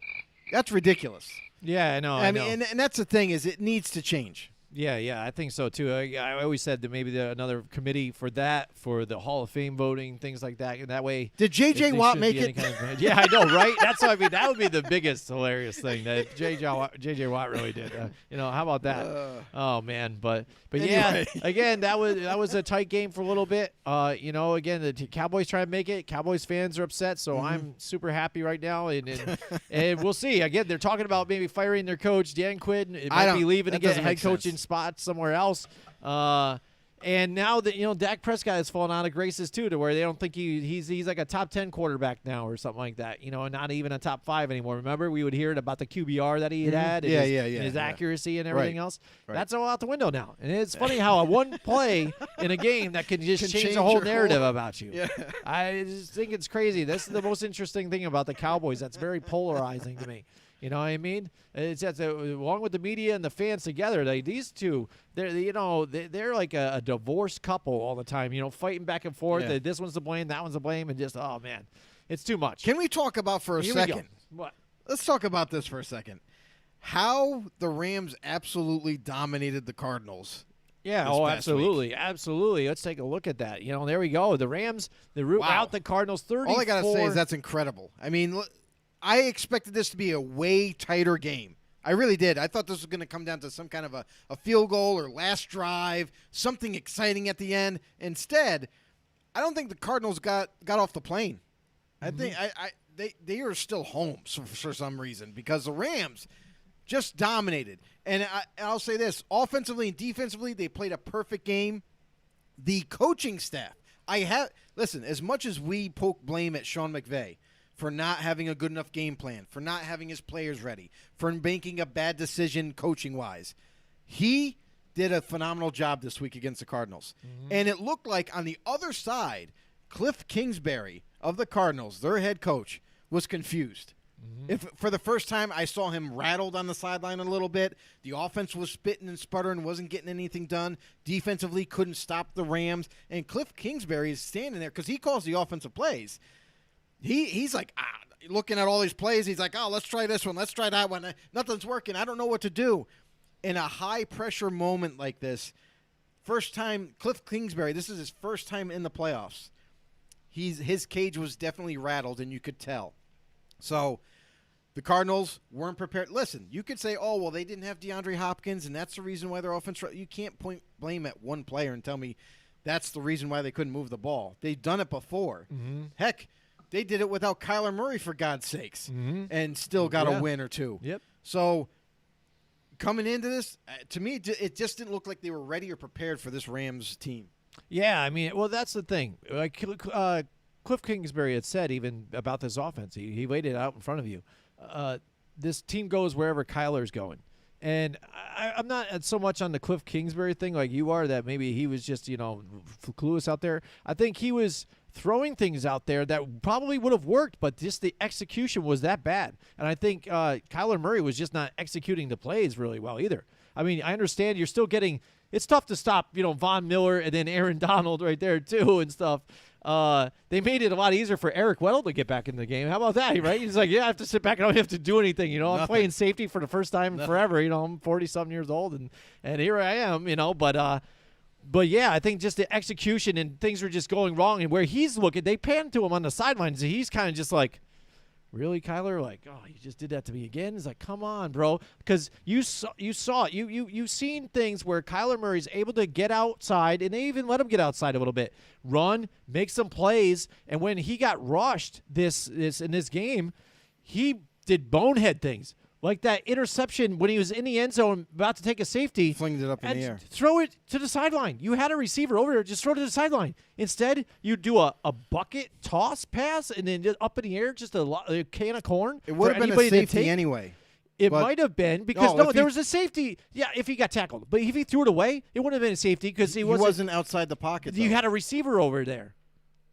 that's ridiculous. Yeah, I know. I mean, and that's the thing, is it needs to change. Yeah, I think so too. I always said that maybe another committee for the Hall of Fame voting, things like that. And that way, did J.J. Watt make it? Yeah, I know, right? That's what I mean. That would be the biggest hilarious thing that J.J. Watt really did. How about that? Oh man, but anyway. Yeah, again, that was a tight game for a little bit. Again, the Cowboys try to make it. Cowboys fans are upset, so I'm super happy right now, and we'll see. Again, they're talking about maybe firing their coach Dan Quinn. It might be leaving to get head coaching spot somewhere else. And now that Dak Prescott has fallen out of graces too, to where they don't think he's like a top 10 quarterback now or something like that. And not even a top 5 anymore. Remember, we would hear it about the QBR that he had, and his accuracy and everything else. Right. That's all out the window now. And it's funny how one play in a game that can just change the whole narrative about you. Yeah. I just think it's crazy. This is the most interesting thing about the Cowboys. That's very polarizing to me. You know what I mean? It's just, along with the media and the fans together, these two, they're like a divorced couple all the time. Fighting back and forth. Yeah. This one's to blame, that one's to blame, and just man, it's too much. Can we talk about for a second? What? Let's talk about this for a second. How the Rams absolutely dominated the Cardinals. Yeah, absolutely. Week. Absolutely. Let's take a look at that. There we go. The Rams, they root out the Cardinals 34. All I got to say is that's incredible. I mean, I expected this to be a way tighter game. I really did. I thought this was going to come down to some kind of a field goal or last drive, something exciting at the end. Instead, I don't think the Cardinals got off the plane. I think they are still home for some reason because the Rams just dominated. And I'll say this, offensively and defensively, they played a perfect game. The coaching staff, listen, as much as we poke blame at Sean McVay for not having a good enough game plan, for not having his players ready, for making a bad decision coaching-wise, he did a phenomenal job this week against the Cardinals. Mm-hmm. And it looked like on the other side, Cliff Kingsbury of the Cardinals, their head coach, was confused. Mm-hmm. If for the first time I saw him rattled on the sideline a little bit. The offense was spitting and sputtering, wasn't getting anything done. Defensively, couldn't stop the Rams. And Cliff Kingsbury is standing there because he calls the offensive plays. He's like, looking at all these plays, he's like, let's try this one, let's try that one. Nothing's working. I don't know what to do. In a high-pressure moment like this, first time, Cliff Kingsbury, this is his first time in the playoffs. His cage was definitely rattled, and you could tell. So the Cardinals weren't prepared. Listen, you could say, they didn't have DeAndre Hopkins, and that's the reason why their offense – you can't point blame at one player and tell me that's the reason why they couldn't move the ball. They've done it before. Mm-hmm. Heck, they did it without Kyler Murray, for God's sakes, and still got a win or two. Yep. So coming into this, to me, it just didn't look like they were ready or prepared for this Rams team. Yeah, I mean, that's the thing. Like Cliff Kingsbury had said even about this offense. He laid it out in front of you. This team goes wherever Kyler's going. And I'm not so much on the Cliff Kingsbury thing like you are, that maybe he was just, clueless out there. I think he was throwing things out there that probably would have worked, but just the execution was that bad. And I think Kyler Murray was just not executing the plays really well either. I mean, I understand you're still getting – it's tough to stop, Von Miller and then Aaron Donald right there too and stuff. They made it a lot easier for Eric Weddle to get back in the game. How about that, right? He's like, I have to sit back. I don't have to do anything. I'm playing safety for the first time in forever. I'm 40-something years old, and here I am, But, yeah, I think just the execution and things were just going wrong. And where he's looking, they panned to him on the sidelines, and he's kind of just like, really, Kyler? Like, you just did that to me again? He's like, come on, bro. Because you saw it. You've seen things where Kyler Murray's able to get outside, and they even let him get outside a little bit, run, make some plays. And when he got rushed in this game, he did bonehead things. Like that interception when he was in the end zone about to take a safety. Flinged it up in the air. Throw it to the sideline. You had a receiver over there. Just throw it to the sideline. Instead, you do a bucket toss pass and then just up in the air, just a can of corn. It would have been a safety anyway. It might have been because there was a safety. Yeah, if he got tackled. But if he threw it away, it wouldn't have been a safety because he wasn't outside the pocket. You had a receiver over there.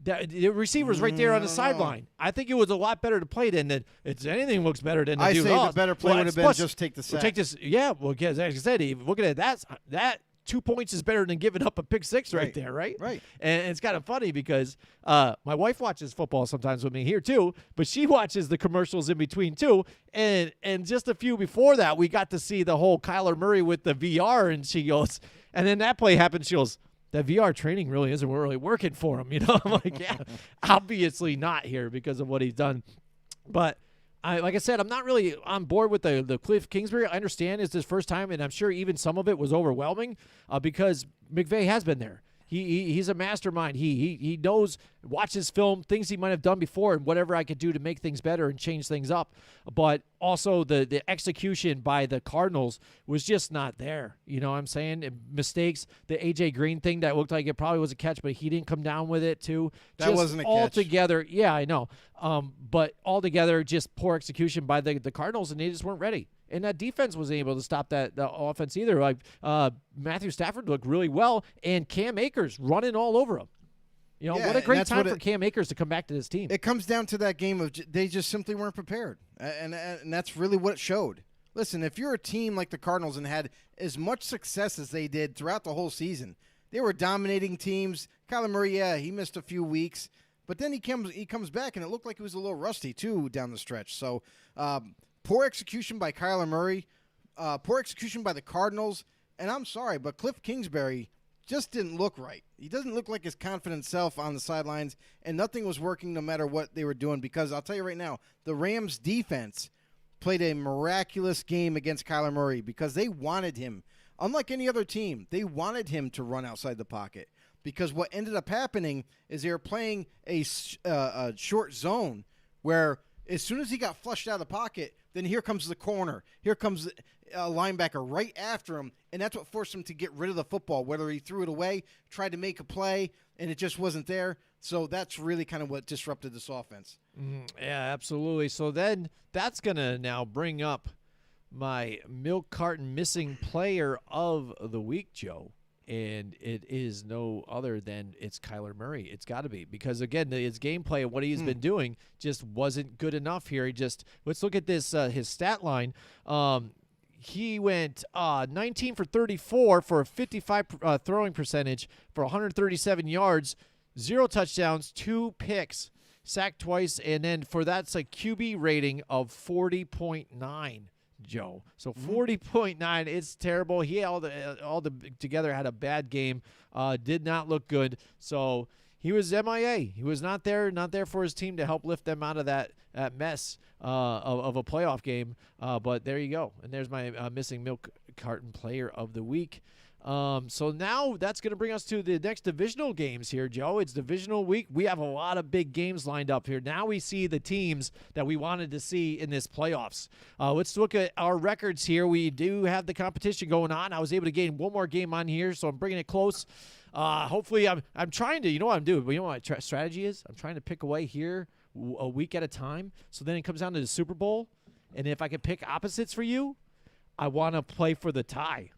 The receiver's right there on the sideline. I think it was a lot better to play than that. Anything looks better than I say the better play would have been just take the sack. Take this, yeah. Well, as I said, looking at that 2 points is better than giving up a pick six right there, right? Right. And it's kind of funny because my wife watches football sometimes with me here too, but she watches the commercials in between too. And just a few before that, we got to see the whole Kyler Murray with the VR, and she goes, and then that play happened. She goes, that VR training really isn't really working for him. I'm like, yeah, obviously not here because of what he's done. But like I said, I'm not really on board with the Cliff Kingsbury. I understand it's his first time, and I'm sure even some of it was overwhelming because McVay has been there. He's a mastermind. He knows, watches film, things he might have done before, and whatever I could do to make things better and change things up. But also the execution by the Cardinals was just not there. You know what I'm saying? Mistakes. The A.J. Green thing that looked like it probably was a catch, but he didn't come down with it too. That wasn't a catch. Altogether, yeah, I know. But altogether, just poor execution by the Cardinals, and they just weren't ready. And that defense wasn't able to stop the offense either. Like Matthew Stafford looked really well, and Cam Akers running all over him. You know, what a great time for Cam Akers to come back to this team. It comes down to that game of they just simply weren't prepared, and that's really what it showed. Listen, if you're a team like the Cardinals and had as much success as they did throughout the whole season, they were dominating teams. Kyler Murray, yeah, he missed a few weeks, but then he comes back, and it looked like he was a little rusty too down the stretch. So poor execution by Kyler Murray, poor execution by the Cardinals, and I'm sorry, but Cliff Kingsbury just didn't look right. He doesn't look like his confident self on the sidelines, and nothing was working no matter what they were doing, because I'll tell you right now, the Rams defense played a miraculous game against Kyler Murray because they wanted him. Unlike any other team, they wanted him to run outside the pocket, because what ended up happening is they were playing a short zone where as soon as he got flushed out of the pocket, then here comes the corner. Here comes a linebacker right after him, and that's what forced him to get rid of the football, whether he threw it away, tried to make a play, and it just wasn't there. So that's really kind of what disrupted this offense. Yeah, absolutely. So then that's going to now bring up my milk carton missing player of the week, Joe. And it is no other than it's Kyler Murray. It's got to be, because again, his gameplay and what he's been doing just wasn't good enough here. Let's look at this his stat line. He went 19 for 34 for a 55 throwing percentage for 137 yards, 0 touchdowns, 2 picks, sacked twice, and then for that's a QB rating of 40.9. Joe. So 40.9, it's terrible. He all the together had a bad game. Did not look good. So he was MIA. He was not there for his team to help lift them out of that mess of a playoff game. But there you go. And there's my missing milk carton player of the week. So now that's going to bring us to the next divisional games here, Joe. It's divisional week. We have a lot of big games lined up here. Now we see the teams that we wanted to see in this playoffs. Let's look at our records here. We do have the competition going on. I was able to gain one more game on here, so I'm bringing it close. Hopefully I'm trying to, you know what I'm doing, but you know what my strategy is? I'm trying to pick away here a week at a time. So then it comes down to the Super Bowl, and if I can pick opposites for you, I want to play for the tie.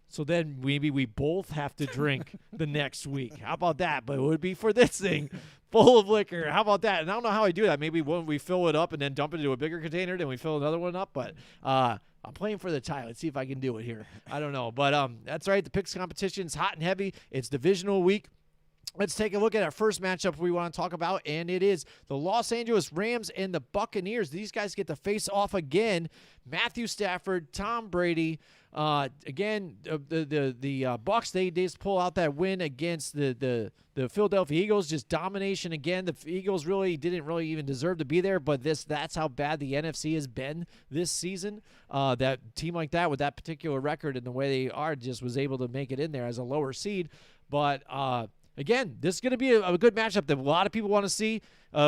So then maybe we both have to drink the next week. How about that? But it would be for this thing full of liquor. How about that? And I don't know how I do that. Maybe when we fill it up and then dump it into a bigger container, then we fill another one up. But I'm playing for the tie. Let's see if I can do it here. I don't know. But that's right. The picks competition is hot and heavy. It's divisional week. Let's take a look at our first matchup we want to talk about, and it is the Los Angeles Rams and the Buccaneers. These guys get to face off again. Matthew Stafford, Tom Brady. Again, the Bucs, they just pull out that win against the Philadelphia Eagles. Just domination again. The Eagles didn't really even deserve to be there, but that's how bad the NFC has been this season. That team like that with that particular record and the way they are just was able to make it in there as a lower seed. But again, this is going to be a good matchup that a lot of people want to see.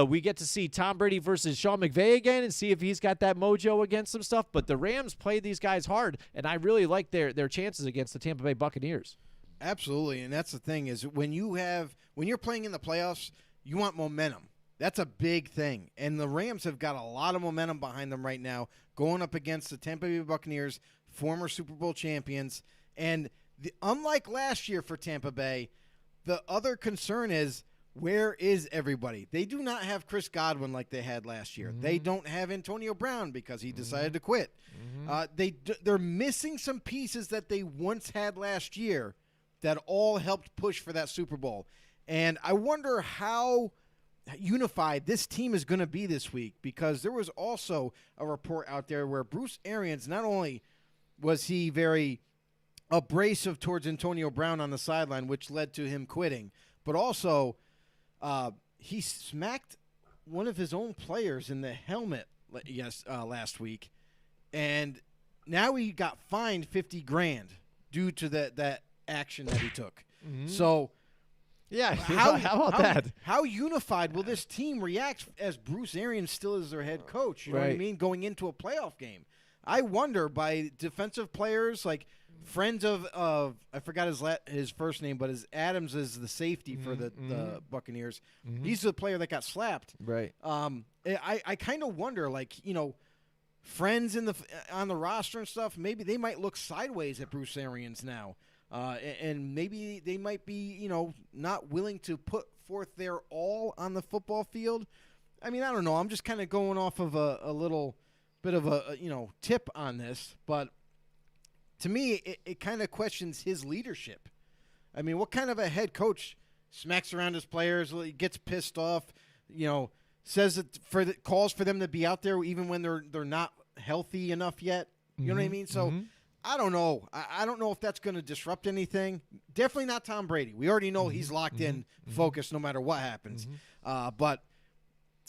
We get to see Tom Brady versus Sean McVay again and see if he's got that mojo against some stuff. But the Rams played these guys hard, and I really like their chances against the Tampa Bay Buccaneers. Absolutely, and that's the thing is when you're playing in the playoffs, you want momentum. That's a big thing, and the Rams have got a lot of momentum behind them right now, going up against the Tampa Bay Buccaneers, former Super Bowl champions. And unlike last year for Tampa Bay, the other concern is, where is everybody? They do not have Chris Godwin like they had last year. They don't have Antonio Brown because he decided to quit. They're missing some pieces that they once had last year that all helped push for that Super Bowl. And I wonder how unified this team is going to be this week, because there was also a report out there where Bruce Arians, not only was he very abrasive towards Antonio Brown on the sideline, which led to him quitting, but also he smacked one of his own players in the helmet last week, and now he got fined $50,000 due to that action that he took. So Yeah, how about that? How unified will this team react as Bruce Arians still is their head coach? You know what I mean? Going into a playoff game. I wonder by defensive players like friends of I forgot his first name, but his Adams is the safety for the Buccaneers. He's the player that got slapped. Right. I kind of wonder, like, friends on the roster and stuff, maybe they might look sideways at Bruce Arians now. And maybe they might be, not willing to put forth their all on the football field. I mean, I don't know. I'm just kind of going off of a little bit of a tip on this, but to me, it kind of questions his leadership. I mean, what kind of a head coach smacks around his players, gets pissed off, says that calls for them to be out there even when they're not healthy enough yet. You know what I mean? So I don't know. I don't know if that's going to disrupt anything. Definitely not Tom Brady. We already know he's locked in, focused no matter what happens. But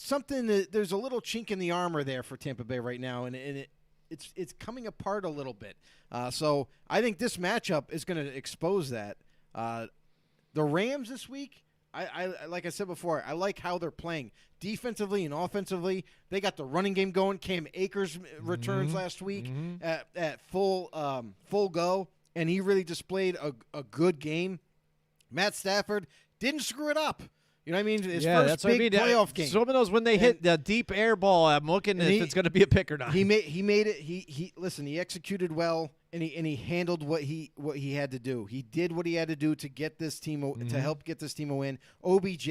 there's a little chink in the armor there for Tampa Bay right now, and it's coming apart a little bit. So I think this matchup is going to expose that. The Rams this week, I like I said before, I like how they're playing defensively and offensively. They got the running game going. Cam Akers returns last week at full go, and he really displayed a good game. Matt Stafford didn't screw it up. You know what I mean? His first big playoff game. Some of those when they hit the deep air ball, I'm looking if it's going to be a pick or not. He made it. He executed well, and he handled what he had to do. He did what he had to do to get this team to help get this team a win. OBJ,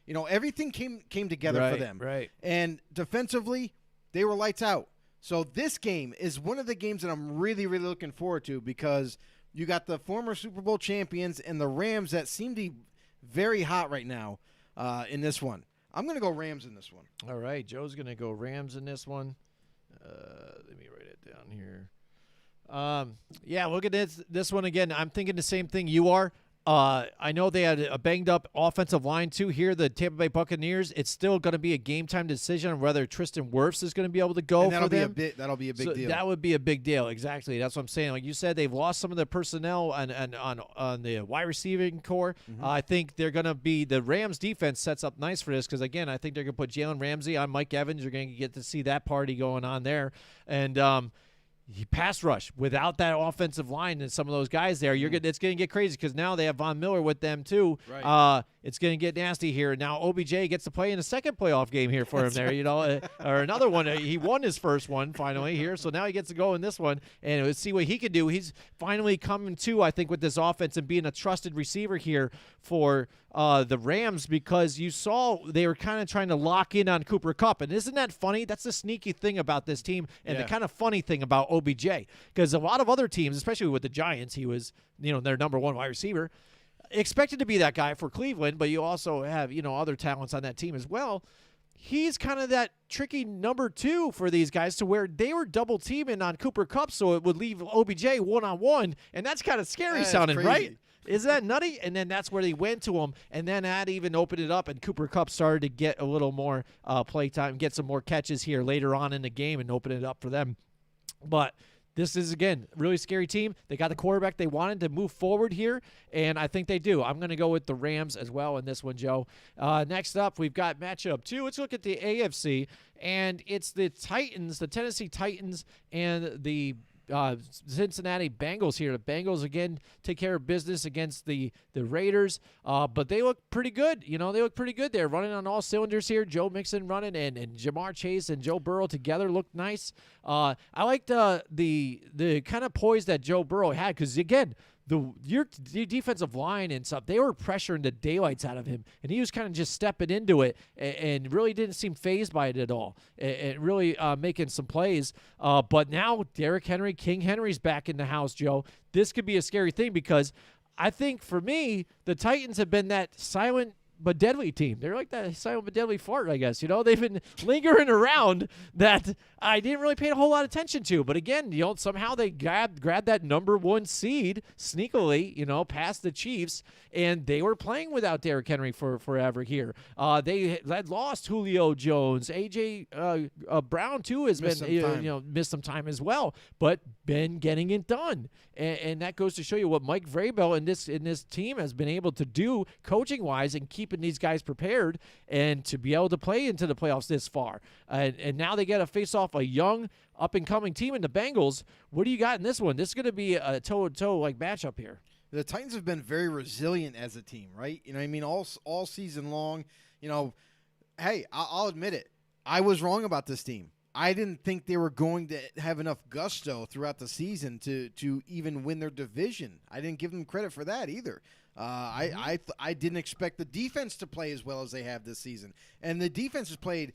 everything came together for them. Right. And defensively, they were lights out. So this game is one of the games that I'm really, really looking forward to because you got the former Super Bowl champions and the Rams that seem to be very hot right now in this one. I'm going to go Rams in this one. All right. Joe's going to go Rams in this one. Let me write it down here. Yeah, look at this one again. I'm thinking the same thing you are. I know they had a banged-up offensive line, too. Here, the Tampa Bay Buccaneers, it's still going to be a game-time decision on whether Tristan Wirfs is going to be able to go for them. That'll be a big deal. That would be a big deal, exactly. That's what I'm saying. Like you said, they've lost some of the personnel on the wide receiving core. I think they're going to be – the Rams' defense sets up nice for this because, again, I think they're going to put Jalen Ramsey on Mike Evans. You're going to get to see that party going on there. And pass rush without that offensive line and some of those guys there, it's going to get crazy because now they have Von Miller with them too. Right. It's going to get nasty here. Now OBJ gets to play in a second playoff game here for him there, or another one. He won his first one finally here, so now he gets to go in this one and let's see what he can do. He's finally coming to, I think, with this offense and being a trusted receiver here for the Rams because you saw they were kind of trying to lock in on Cooper Kupp. And isn't that funny? That's the sneaky thing about this team and the kind of funny thing about OBJ because a lot of other teams, especially with the Giants, he was their number one wide receiver, expected to be that guy for Cleveland, but you also have other talents on that team as well. He's kind of that tricky number two for these guys to where they were double teaming on Cooper Kupp, so it would leave OBJ one-on-one, and that's kind of scary sounding, right? Isn't that nutty? And then that's where they went to him, and then that even opened it up, and Cooper Kupp started to get a little more play time, get some more catches here later on in the game and open it up for them. But this is, again, a really scary team. They got the quarterback they wanted to move forward here, and I think they do. I'm going to go with the Rams as well in this one, Joe. Next up, we've got matchup 2. Let's look at the AFC, and it's the Titans, the Tennessee Titans, and the Cincinnati Bengals here. The Bengals, again, take care of business against the Raiders, but they look pretty good. They look pretty good. They're running on all cylinders here. Joe Mixon running and Jamar Chase and Joe Burrow together look nice. I like the kind of poise that Joe Burrow had because, again, your defensive line and stuff, they were pressuring the daylights out of him, and he was kind of just stepping into it and really didn't seem fazed by it at all and really making some plays. But now Derrick Henry, King Henry's back in the house, Joe. This could be a scary thing because I think for me, the Titans have been that silent but deadly team. They're like that silent but deadly fart, I guess. They've been lingering around that I didn't really pay a whole lot of attention to. But again, somehow they grabbed that number 1 seed sneakily, past the Chiefs, and they were playing without Derrick Henry for forever here. They had lost Julio Jones, AJ Brown too has missed some time as well, but been getting it done, and that goes to show you what Mike Vrabel and this team has been able to do coaching wise and keeping these guys prepared and to be able to play into the playoffs this far. And now they got to face off a young up-and-coming team in the Bengals. What do you got in this one? This is going to be a toe-to-toe like matchup here. The Titans have been very resilient as a team, right? All season long. Hey, I'll admit it. I was wrong about this team. I didn't think they were going to have enough gusto throughout the season to even win their division. I didn't give them credit for that either. I didn't expect the defense to play as well as they have this season, and the defense has played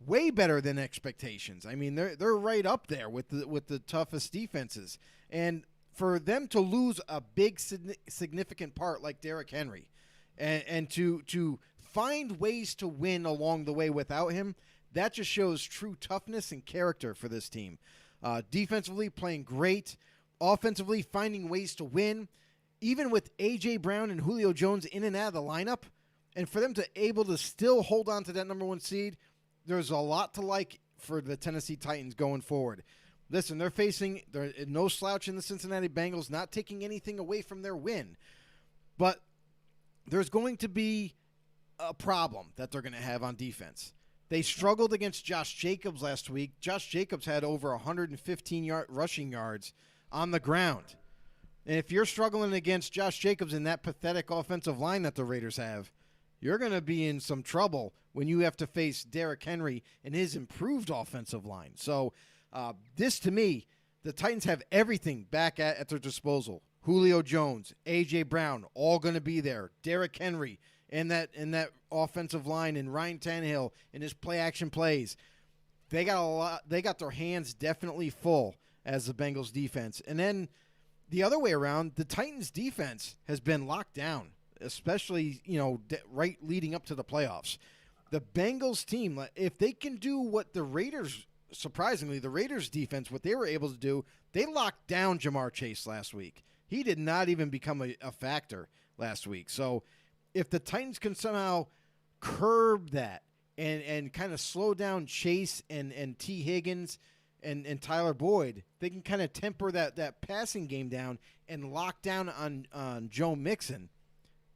way better than expectations. I mean, they're right up there with the toughest defenses, and for them to lose a big significant part like Derrick Henry, and to find ways to win along the way without him, that just shows true toughness and character for this team. Defensively, playing great. Offensively, finding ways to win. Even with A.J. Brown and Julio Jones in and out of the lineup, and for them to able to still hold on to that number 1 seed, there's a lot to like for the Tennessee Titans going forward. Listen, they're no slouch in the Cincinnati Bengals, not taking anything away from their win. But there's going to be a problem that they're going to have on defense. They struggled against Josh Jacobs last week. Josh Jacobs had over 115 rushing yards on the ground. And if you're struggling against Josh Jacobs in that pathetic offensive line that the Raiders have, you're going to be in some trouble when you have to face Derrick Henry and his improved offensive line. So this, to me, the Titans have everything back at their disposal. Julio Jones, A.J. Brown, all going to be there. Derrick Henry in that offensive line, and Ryan Tannehill in his play-action plays. They got a lot. They got their hands definitely full as the Bengals defense. And then the other way around, the Titans defense has been locked down, especially right leading up to the playoffs. The Bengals team, if they can do what the Raiders, surprisingly, the Raiders defense, what they were able to do, they locked down Jamar Chase last week. He did not even become a factor last week. So if the Titans can somehow curb that and kind of slow down Chase and T. Higgins and Tyler Boyd, they can kind of temper that passing game down and lock down on Joe Mixon,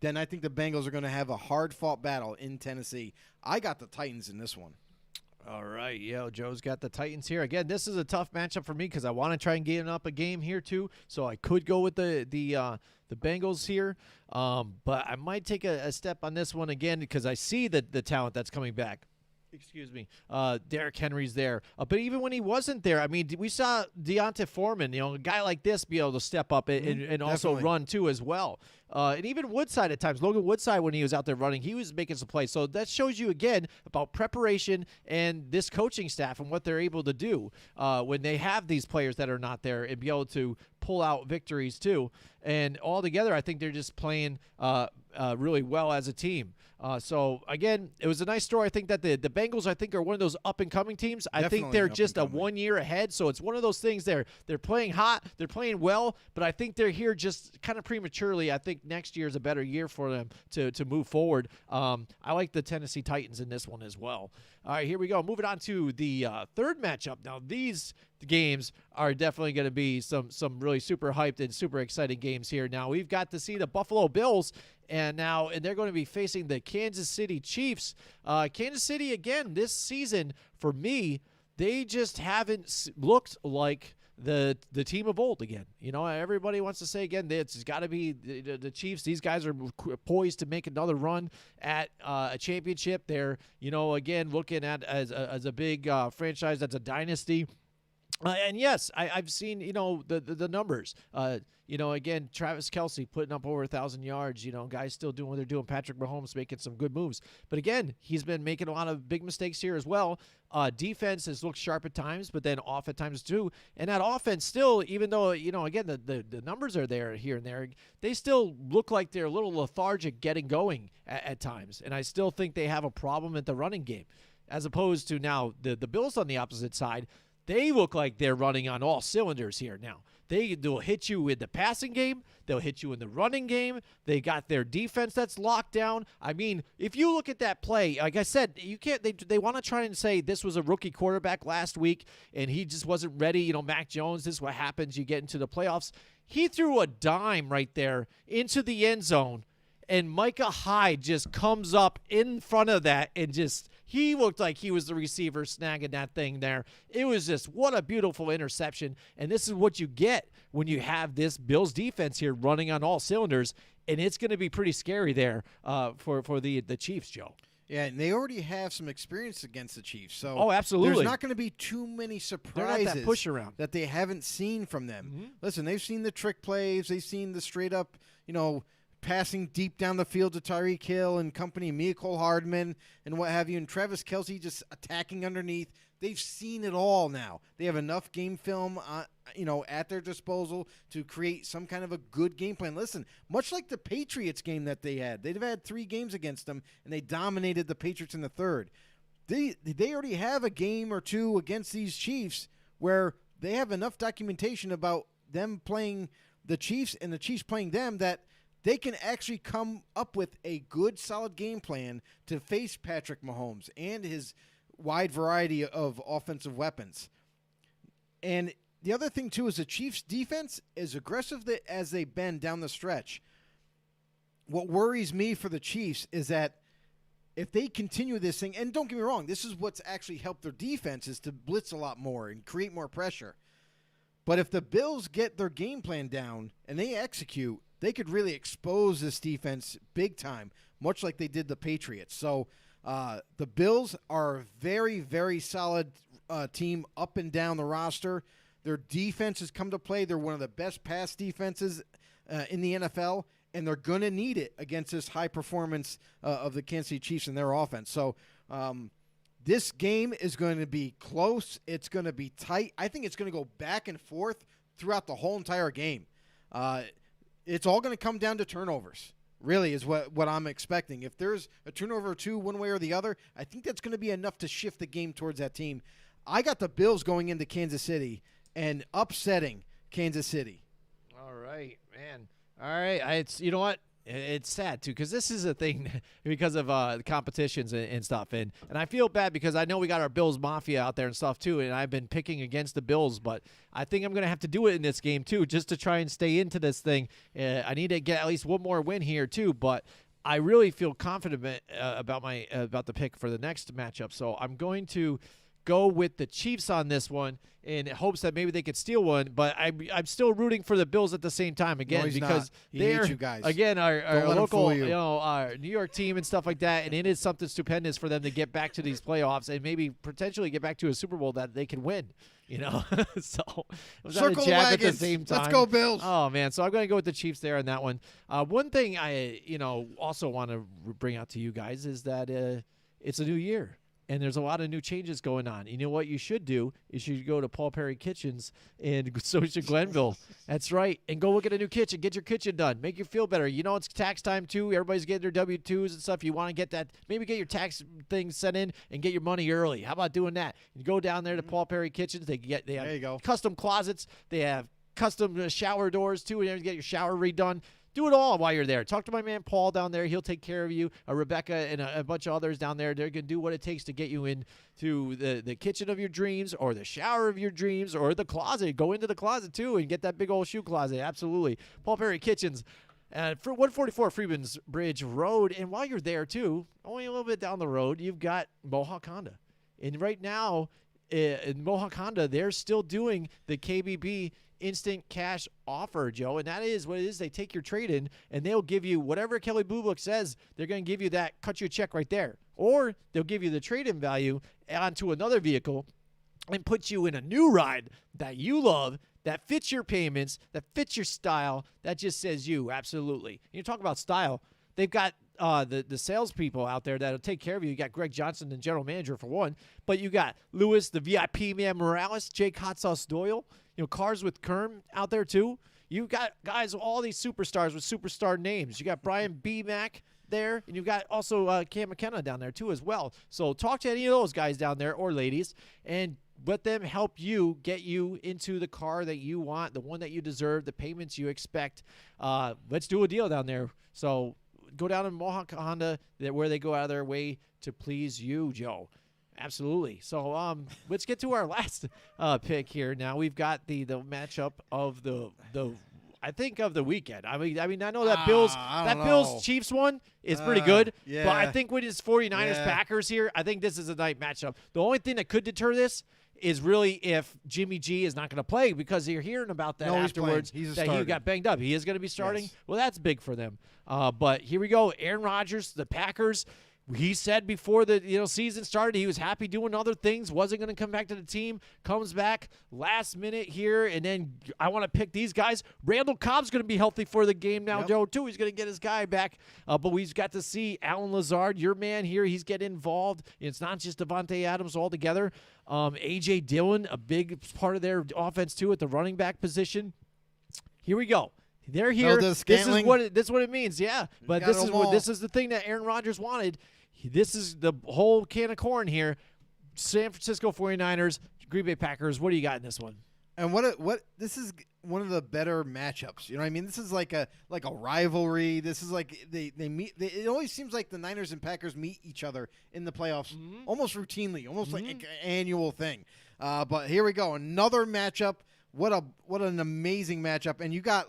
then I think the Bengals are going to have a hard-fought battle in Tennessee. I got the Titans in this one. All right, Joe's got the Titans here. Again, this is a tough matchup for me because I want to try and get up a game here too, so I could go with the Bengals here, but I might take a step on this one again because I see the talent that's coming back. Excuse me. Derrick Henry's there. But even when he wasn't there, I mean, we saw Deonta Foreman, a guy like this be able to step up and also run too as well. And even Woodside at times. Logan Woodside, when he was out there running, he was making some plays. So that shows you, again, about preparation and this coaching staff and what they're able to do when they have these players that are not there and be able to pull out victories too. And altogether, I think they're just playing really well as a team. So, again, it was a nice story. I think that the Bengals, I think, are one of those up-and-coming teams. I think they're just a 1 year ahead. So it's one of those things they're playing hot. They're playing well. But I think they're here just kind of prematurely. I think next year is a better year for them to move forward. I like the Tennessee Titans in this one as well. All right, here we go. Moving on to the third matchup. Now, these games are definitely going to be some really super hyped and super exciting games here. Now, we've got to see the Buffalo Bills, and they're going to be facing the Kansas City Chiefs. Kansas City, again, this season, for me, they just haven't looked like the team of old again. Everybody wants to say again, it's got to be the Chiefs. These guys are poised to make another run at a championship. They're, again, looking at as a big franchise that's a dynasty. And yes, I've seen, the numbers. Again, Travis Kelce putting up over 1,000 yards. Guys still doing what they're doing. Patrick Mahomes making some good moves. But again, he's been making a lot of big mistakes here as well. Defense has looked sharp at times, but then off at times too. And that offense still, even though, again, the numbers are there here and there, they still look like they're a little lethargic getting going at times. And I still think they have a problem at the running game. As opposed to now the Bills on the opposite side, they look like they're running on all cylinders here now. They'll hit you in the passing game. They'll hit you in the running game. They got their defense that's locked down. I mean, if you look at that play, like I said, you can't. They want to try and say this was a rookie quarterback last week and he just wasn't ready. Mac Jones, this is what happens. You get into the playoffs. He threw a dime right there into the end zone, and Micah Hyde just comes up in front of that and he looked like he was the receiver snagging that thing there. It was just, what a beautiful interception. And this is what you get when you have this Bills defense here running on all cylinders. And it's going to be pretty scary there for the Chiefs, Joe. Yeah, and they already have some experience against the Chiefs. So oh, absolutely. There's not going to be too many surprises that push around that they haven't seen from them. Mm-hmm. Listen, they've seen the trick plays. They've seen the straight up, passing deep down the field to Tyreek Hill and company, Mecole Hardman and what have you, and Travis Kelce just attacking underneath. They've seen it all now. They have enough game film, at their disposal to create some kind of a good game plan. Listen, much like the Patriots game that they had, they've had 3 games against them, and they dominated the Patriots in the third. They already have a game or two against these Chiefs where they have enough documentation about them playing the Chiefs and the Chiefs playing them that they can actually come up with a good, solid game plan to face Patrick Mahomes and his wide variety of offensive weapons. And the other thing, too, is the Chiefs' defense, as aggressive as they've been down the stretch, what worries me for the Chiefs is that if they continue this thing, and don't get me wrong, this is what's actually helped their defense is to blitz a lot more and create more pressure. But if the Bills get their game plan down and they execute, they could really expose this defense big time, much like they did the Patriots. So the Bills are a very, very solid team up and down the roster. Their defense has come to play. They're one of the best pass defenses in the NFL, and they're going to need it against this high performance of the Kansas City Chiefs and their offense. So this game is going to be close. It's going to be tight. I think it's going to go back and forth throughout the whole entire game. It's all going to come down to turnovers, really, is what I'm expecting. If there's a turnover or two one way or the other, I think that's going to be enough to shift the game towards that team. I got the Bills going into Kansas City and upsetting Kansas City. All right, man. All right. You know what? It's sad, too, because this is a thing because of the competitions and stuff. And I feel bad because I know we got our Bills Mafia out there and stuff, too, and I've been picking against the Bills. But I think I'm going to have to do it in this game, too, just to try and stay into this thing. I need to get at least one more win here, too. But I really feel confident about the pick for the next matchup. So I'm going to go with the Chiefs on this one in hopes that maybe they could steal one, but I'm still rooting for the Bills at the same time again because they're you guys. Again our local our New York team and stuff like that, and it is something stupendous for them to get back to these playoffs and maybe potentially get back to a Super Bowl that they can win. So was circle that a jab wagons. at the same time? Let's go Bills. Oh man, so I'm going to go with the Chiefs there on that one. One thing I also want to bring out to you guys is that it's a new year. And there's a lot of new changes going on. You know what you should do is you should go to Paul Perry Kitchens and so should Glenville. That's right. And go look at a new kitchen. Get your kitchen done. Make you feel better. It's tax time too. Everybody's getting their W-2s and stuff. You want to get that. Maybe get your tax things sent in and get your money early. How about doing that? You go down there to Paul Perry Kitchens. They have custom closets. They have custom shower doors too. And you get your shower redone. Do it all while you're there. Talk to my man Paul down there. He'll take care of you. Rebecca and a bunch of others down there. They're going to do what it takes to get you into the kitchen of your dreams or the shower of your dreams or the closet. Go into the closet, too, and get that big old shoe closet. Absolutely. Paul Perry Kitchens for 144 Freeman's Bridge Road. And while you're there, too, only a little bit down the road, you've got Mohawk Honda. And right now, in Mohawk Honda, they're still doing the KBB instant cash offer, Joe, and that is what it is. They take your trade-in, and they'll give you whatever Kelly Blue Book says. They're going to give you that, cut you a check right there. Or they'll give you the trade-in value onto another vehicle, and put you in a new ride that you love, that fits your payments, that fits your style, that just says you, absolutely. You talk about style, they've got the salespeople out there that'll take care of you. You got Greg Johnson, the general manager, for one, but you got Lewis, the VIP man Morales, Jake Hot Sauce Doyle, Cars with Kerm out there too. You got guys, all these superstars with superstar names. You got Brian B. Mack there, and you've got also Cam McKenna down there too as well. So talk to any of those guys down there or ladies and let them help you get you into the car that you want, the one that you deserve, the payments you expect. Let's do a deal down there. So go down to Mohawk Honda, where they go out of their way to please you, Joe. Absolutely. So let's get to our last pick here. Now we've got the matchup of the I think of the weekend. I mean I know that Bills Chiefs one is pretty good, yeah. but I think with his 49ers Packers here, I think this is a night matchup. The only thing that could deter this is really if Jimmy G is not going to play, because you're hearing about that afterwards that he got banged up. He is going to be starting. Yes. Well, that's big for them. But here we go. Aaron Rodgers, the Packers. He said before the season started he was happy doing other things, wasn't going to come back to the team, comes back last minute here, and then I want to pick these guys. Randall Cobb's going to be healthy for the game now, Joe, too. He's going to get his guy back. But we've got to see Alan Lazard, your man here. He's getting involved. It's not just Devontae Adams altogether. A.J. Dillon, a big part of their offense, too, at the running back position. Here we go. They're here. This is what it means, yeah. But this is the thing that Aaron Rodgers wanted. This is the whole can of corn here. San Francisco 49ers, Green Bay Packers. What do you got in this one? And what this is one of the better matchups. You know what I mean? This is like a rivalry. This is like they meet. It always seems like the Niners and Packers meet each other in the playoffs almost routinely, almost like an annual thing. But here we go. Another matchup. What an amazing matchup. And you got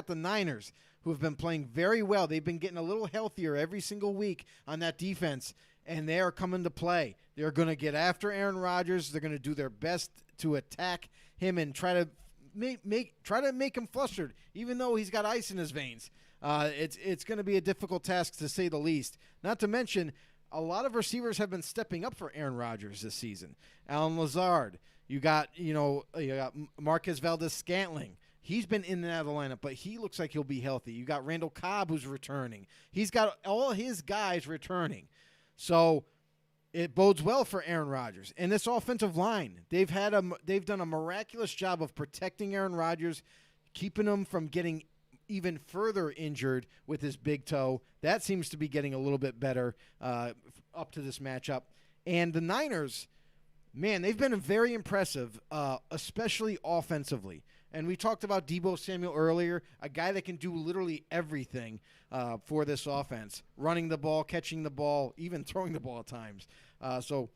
the Niners, who have been playing very well. They've been getting a little healthier every single week on that defense, and they are coming to play. They're going to get after Aaron Rodgers. They're going to do their best to attack him and try to make him flustered, even though he's got ice in his veins. It's going to be a difficult task, to say the least. Not to mention, a lot of receivers have been stepping up for Aaron Rodgers this season. Alan Lazard. You got Marquez Valdez-Scantling. He's been in and out of the lineup, but he looks like he'll be healthy. You got Randall Cobb, who's returning. He's got all his guys returning. So it bodes well for Aaron Rodgers. And this offensive line, they've done a miraculous job of protecting Aaron Rodgers, keeping him from getting even further injured with his big toe. That seems to be getting a little bit better up to this matchup. And the Niners, man, they've been very impressive, especially offensively. And we talked about Deebo Samuel earlier, a guy that can do literally everything for this offense, running the ball, catching the ball, even throwing the ball at times. So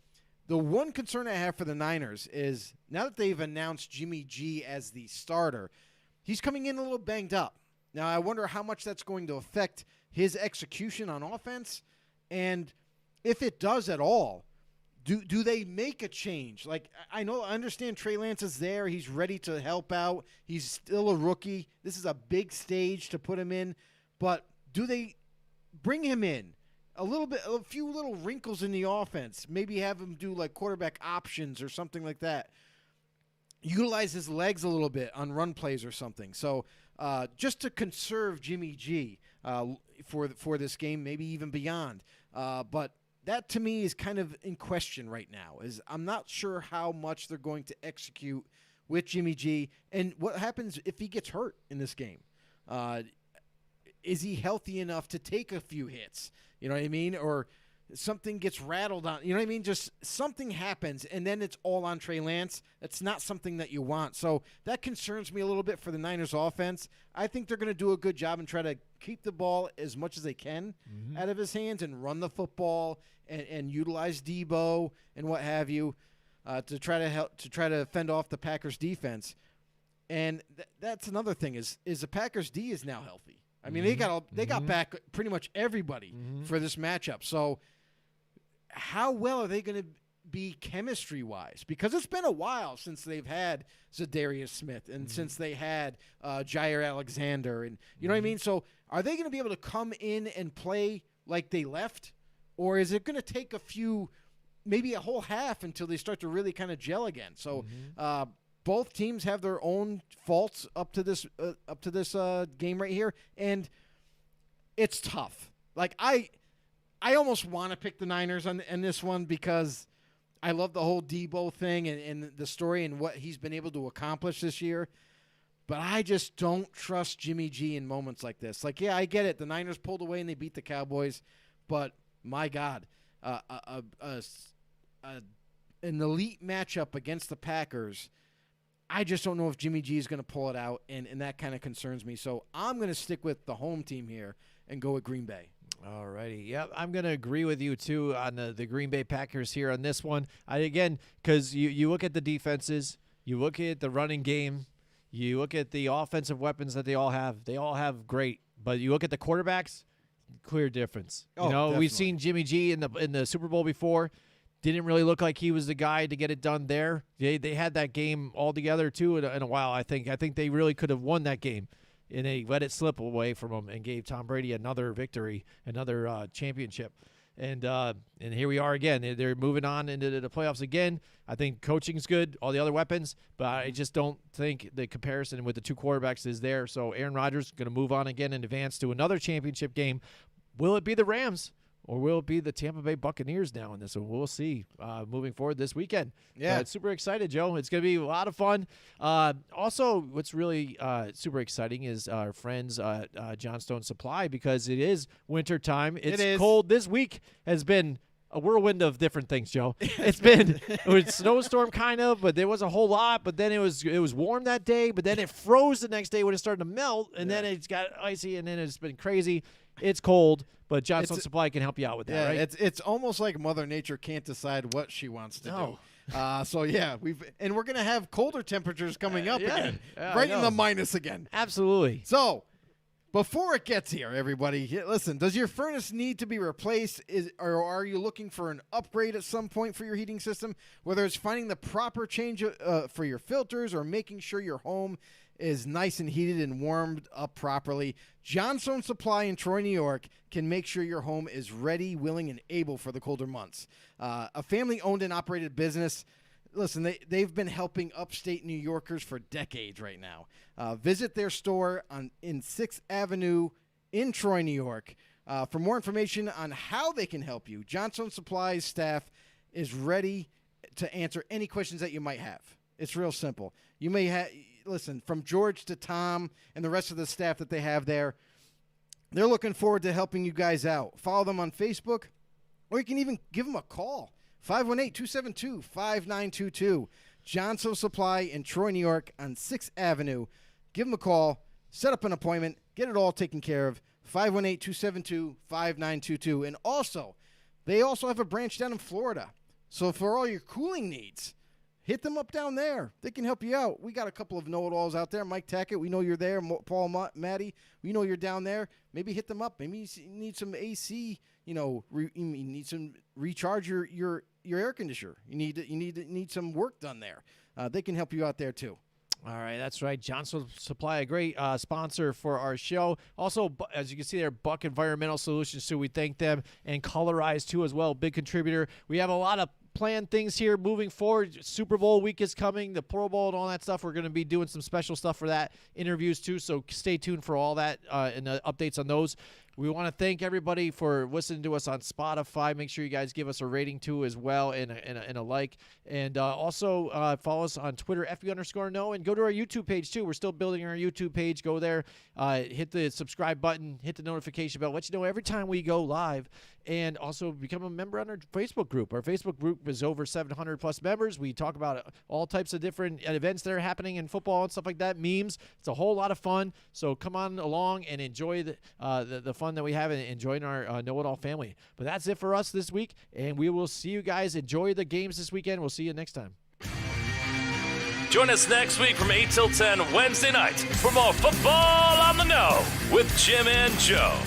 the one concern I have for the Niners is, now that they've announced Jimmy G as the starter, he's coming in a little banged up. Now, I wonder how much that's going to affect his execution on offense, and if it does at all, do they make a change? Like, I understand Trey Lance is there. He's ready to help out. He's still a rookie. This is a big stage to put him in. But do they bring him in? A few little wrinkles in the offense. Maybe have him do like quarterback options or something like that. Utilize his legs a little bit on run plays or something. So just to conserve Jimmy G for this game, maybe even beyond. But that, to me, is kind of in question right now. I'm not sure how much they're going to execute with Jimmy G, and what happens if he gets hurt in this game. Is he healthy enough to take a few hits? You know what I mean? Or something gets rattled on. You know what I mean? Just something happens, and then it's all on Trey Lance. That's not something that you want. So that concerns me a little bit for the Niners offense. I think they're going to do a good job and try to keep the ball as much as they can out of his hands and run the football and utilize Deebo and what have you to try to fend off the Packers defense. And that's another thing is the Packers D is now healthy. I mean, they got back pretty much everybody for this matchup. So how well are they going to be chemistry-wise? Because it's been a while since they've had Zadarius Smith and since they had Jair Alexander. And you know what I mean? So are they going to be able to come in and play like they left? Or is it going to take a few maybe a whole half until they start to really kind of gel again. So both teams have their own faults up to this game right here, and it's tough. Like I almost want to pick the Niners in this one because I love the whole Debo thing and the story and what he's been able to accomplish this year. But I just don't trust Jimmy G in moments like this. Like, yeah, I get it. The Niners pulled away and they beat the Cowboys. But, my God, an elite matchup against the Packers, I just don't know if Jimmy G is going to pull it out, and that kind of concerns me. So I'm going to stick with the home team here and go with Green Bay. All righty. Yep, I'm going to agree with you, too, on the Green Bay Packers here on this one. Because you look at the defenses, you look at the running game, you look at the offensive weapons that they all have great. But you look at the quarterbacks, clear difference. Definitely. We've seen Jimmy G in the Super Bowl before. Didn't really look like he was the guy to get it done there. They had that game all together, too, in a while, I think. I think they really could have won that game. And they let it slip away from them and gave Tom Brady another victory, another championship. And here we are again. They're moving on into the playoffs again. I think coaching's good, all the other weapons, but I just don't think the comparison with the two quarterbacks is there. So Aaron Rodgers is going to move on again and advance to another championship game. Will it be the Rams? Or will it be the Tampa Bay Buccaneers now in this one? We'll see moving forward this weekend. Yeah. Super excited, Joe. It's going to be a lot of fun. Also, what's really super exciting is our friends Johnstone Supply, because it is winter time. It's cold. This week has been a whirlwind of different things, Joe. It was a snowstorm kind of, but there was a whole lot. But then it was warm that day, but then it froze the next day when it started to melt, and then it's got icy, and then it's been crazy. It's cold. But Johnstone Supply can help you out with that, right? It's almost like Mother Nature can't decide what she wants to do. So yeah, we're gonna have colder temperatures coming up again, right in the minus again. Absolutely. So before it gets here, everybody, listen. Does your furnace need to be replaced? Or are you looking for an upgrade at some point for your heating system? Whether it's finding the proper change for your filters or making sure your home is nice and heated and warmed up properly, Johnstone Supply in Troy, New York can make sure your home is ready, willing, and able for the colder months. A family-owned and operated business. Listen, they've been helping upstate New Yorkers for decades right now. Visit their store in 6th Avenue in Troy, New York. For more information on how they can help you, Johnstone Supply's staff is ready to answer any questions that you might have. It's real simple. You may have... Listen, from George to Tom and the rest of the staff that they have there, they're looking forward to helping you guys out. Follow them on Facebook, or you can even give them a call. 518-272-5922. Johnstone Supply in Troy, New York on 6th Avenue. Give them a call. Set up an appointment. Get it all taken care of. 518-272-5922. And also, they also have a branch down in Florida. So for all your cooling needs, hit them up down there. They can help you out. We got a couple of know-it-alls out there. Mike Tackett, we know you're there. Paul Matty, we know you're down there. Maybe hit them up. Maybe you need some AC. You need some recharge your air conditioner. You need some work done there. They can help you out there too. All right, that's right. Johnstone Supply, a great sponsor for our show. Also, as you can see there, Buck Environmental Solutions too. We thank them, and Colorize too as well, big contributor. We have a lot of planned things here moving forward. Super Bowl week is coming, the Pro Bowl and all that stuff. We're going to be doing some special stuff for that, interviews too, so stay tuned for all that and updates on those. We want to thank everybody for listening to us on Spotify. Make sure you guys give us a rating too as well, and a like. And also follow us on Twitter, FB_know, and go to our YouTube page too. We're still building our YouTube page. Go there, hit the subscribe button, hit the notification bell, let you know every time we go live. And also become a member on our Facebook group. Our Facebook group is over 700 plus members. We talk about all types of different events that are happening in football and stuff like that, memes. It's a whole lot of fun. So come on along and enjoy the fun that we have and enjoying our know-it-all family. But that's it for us this week, and we will see you guys. Enjoy the games this weekend. We'll see you next time. Join us next week from 8 till 10 Wednesday night for more Football on the Know with Jim and Joe.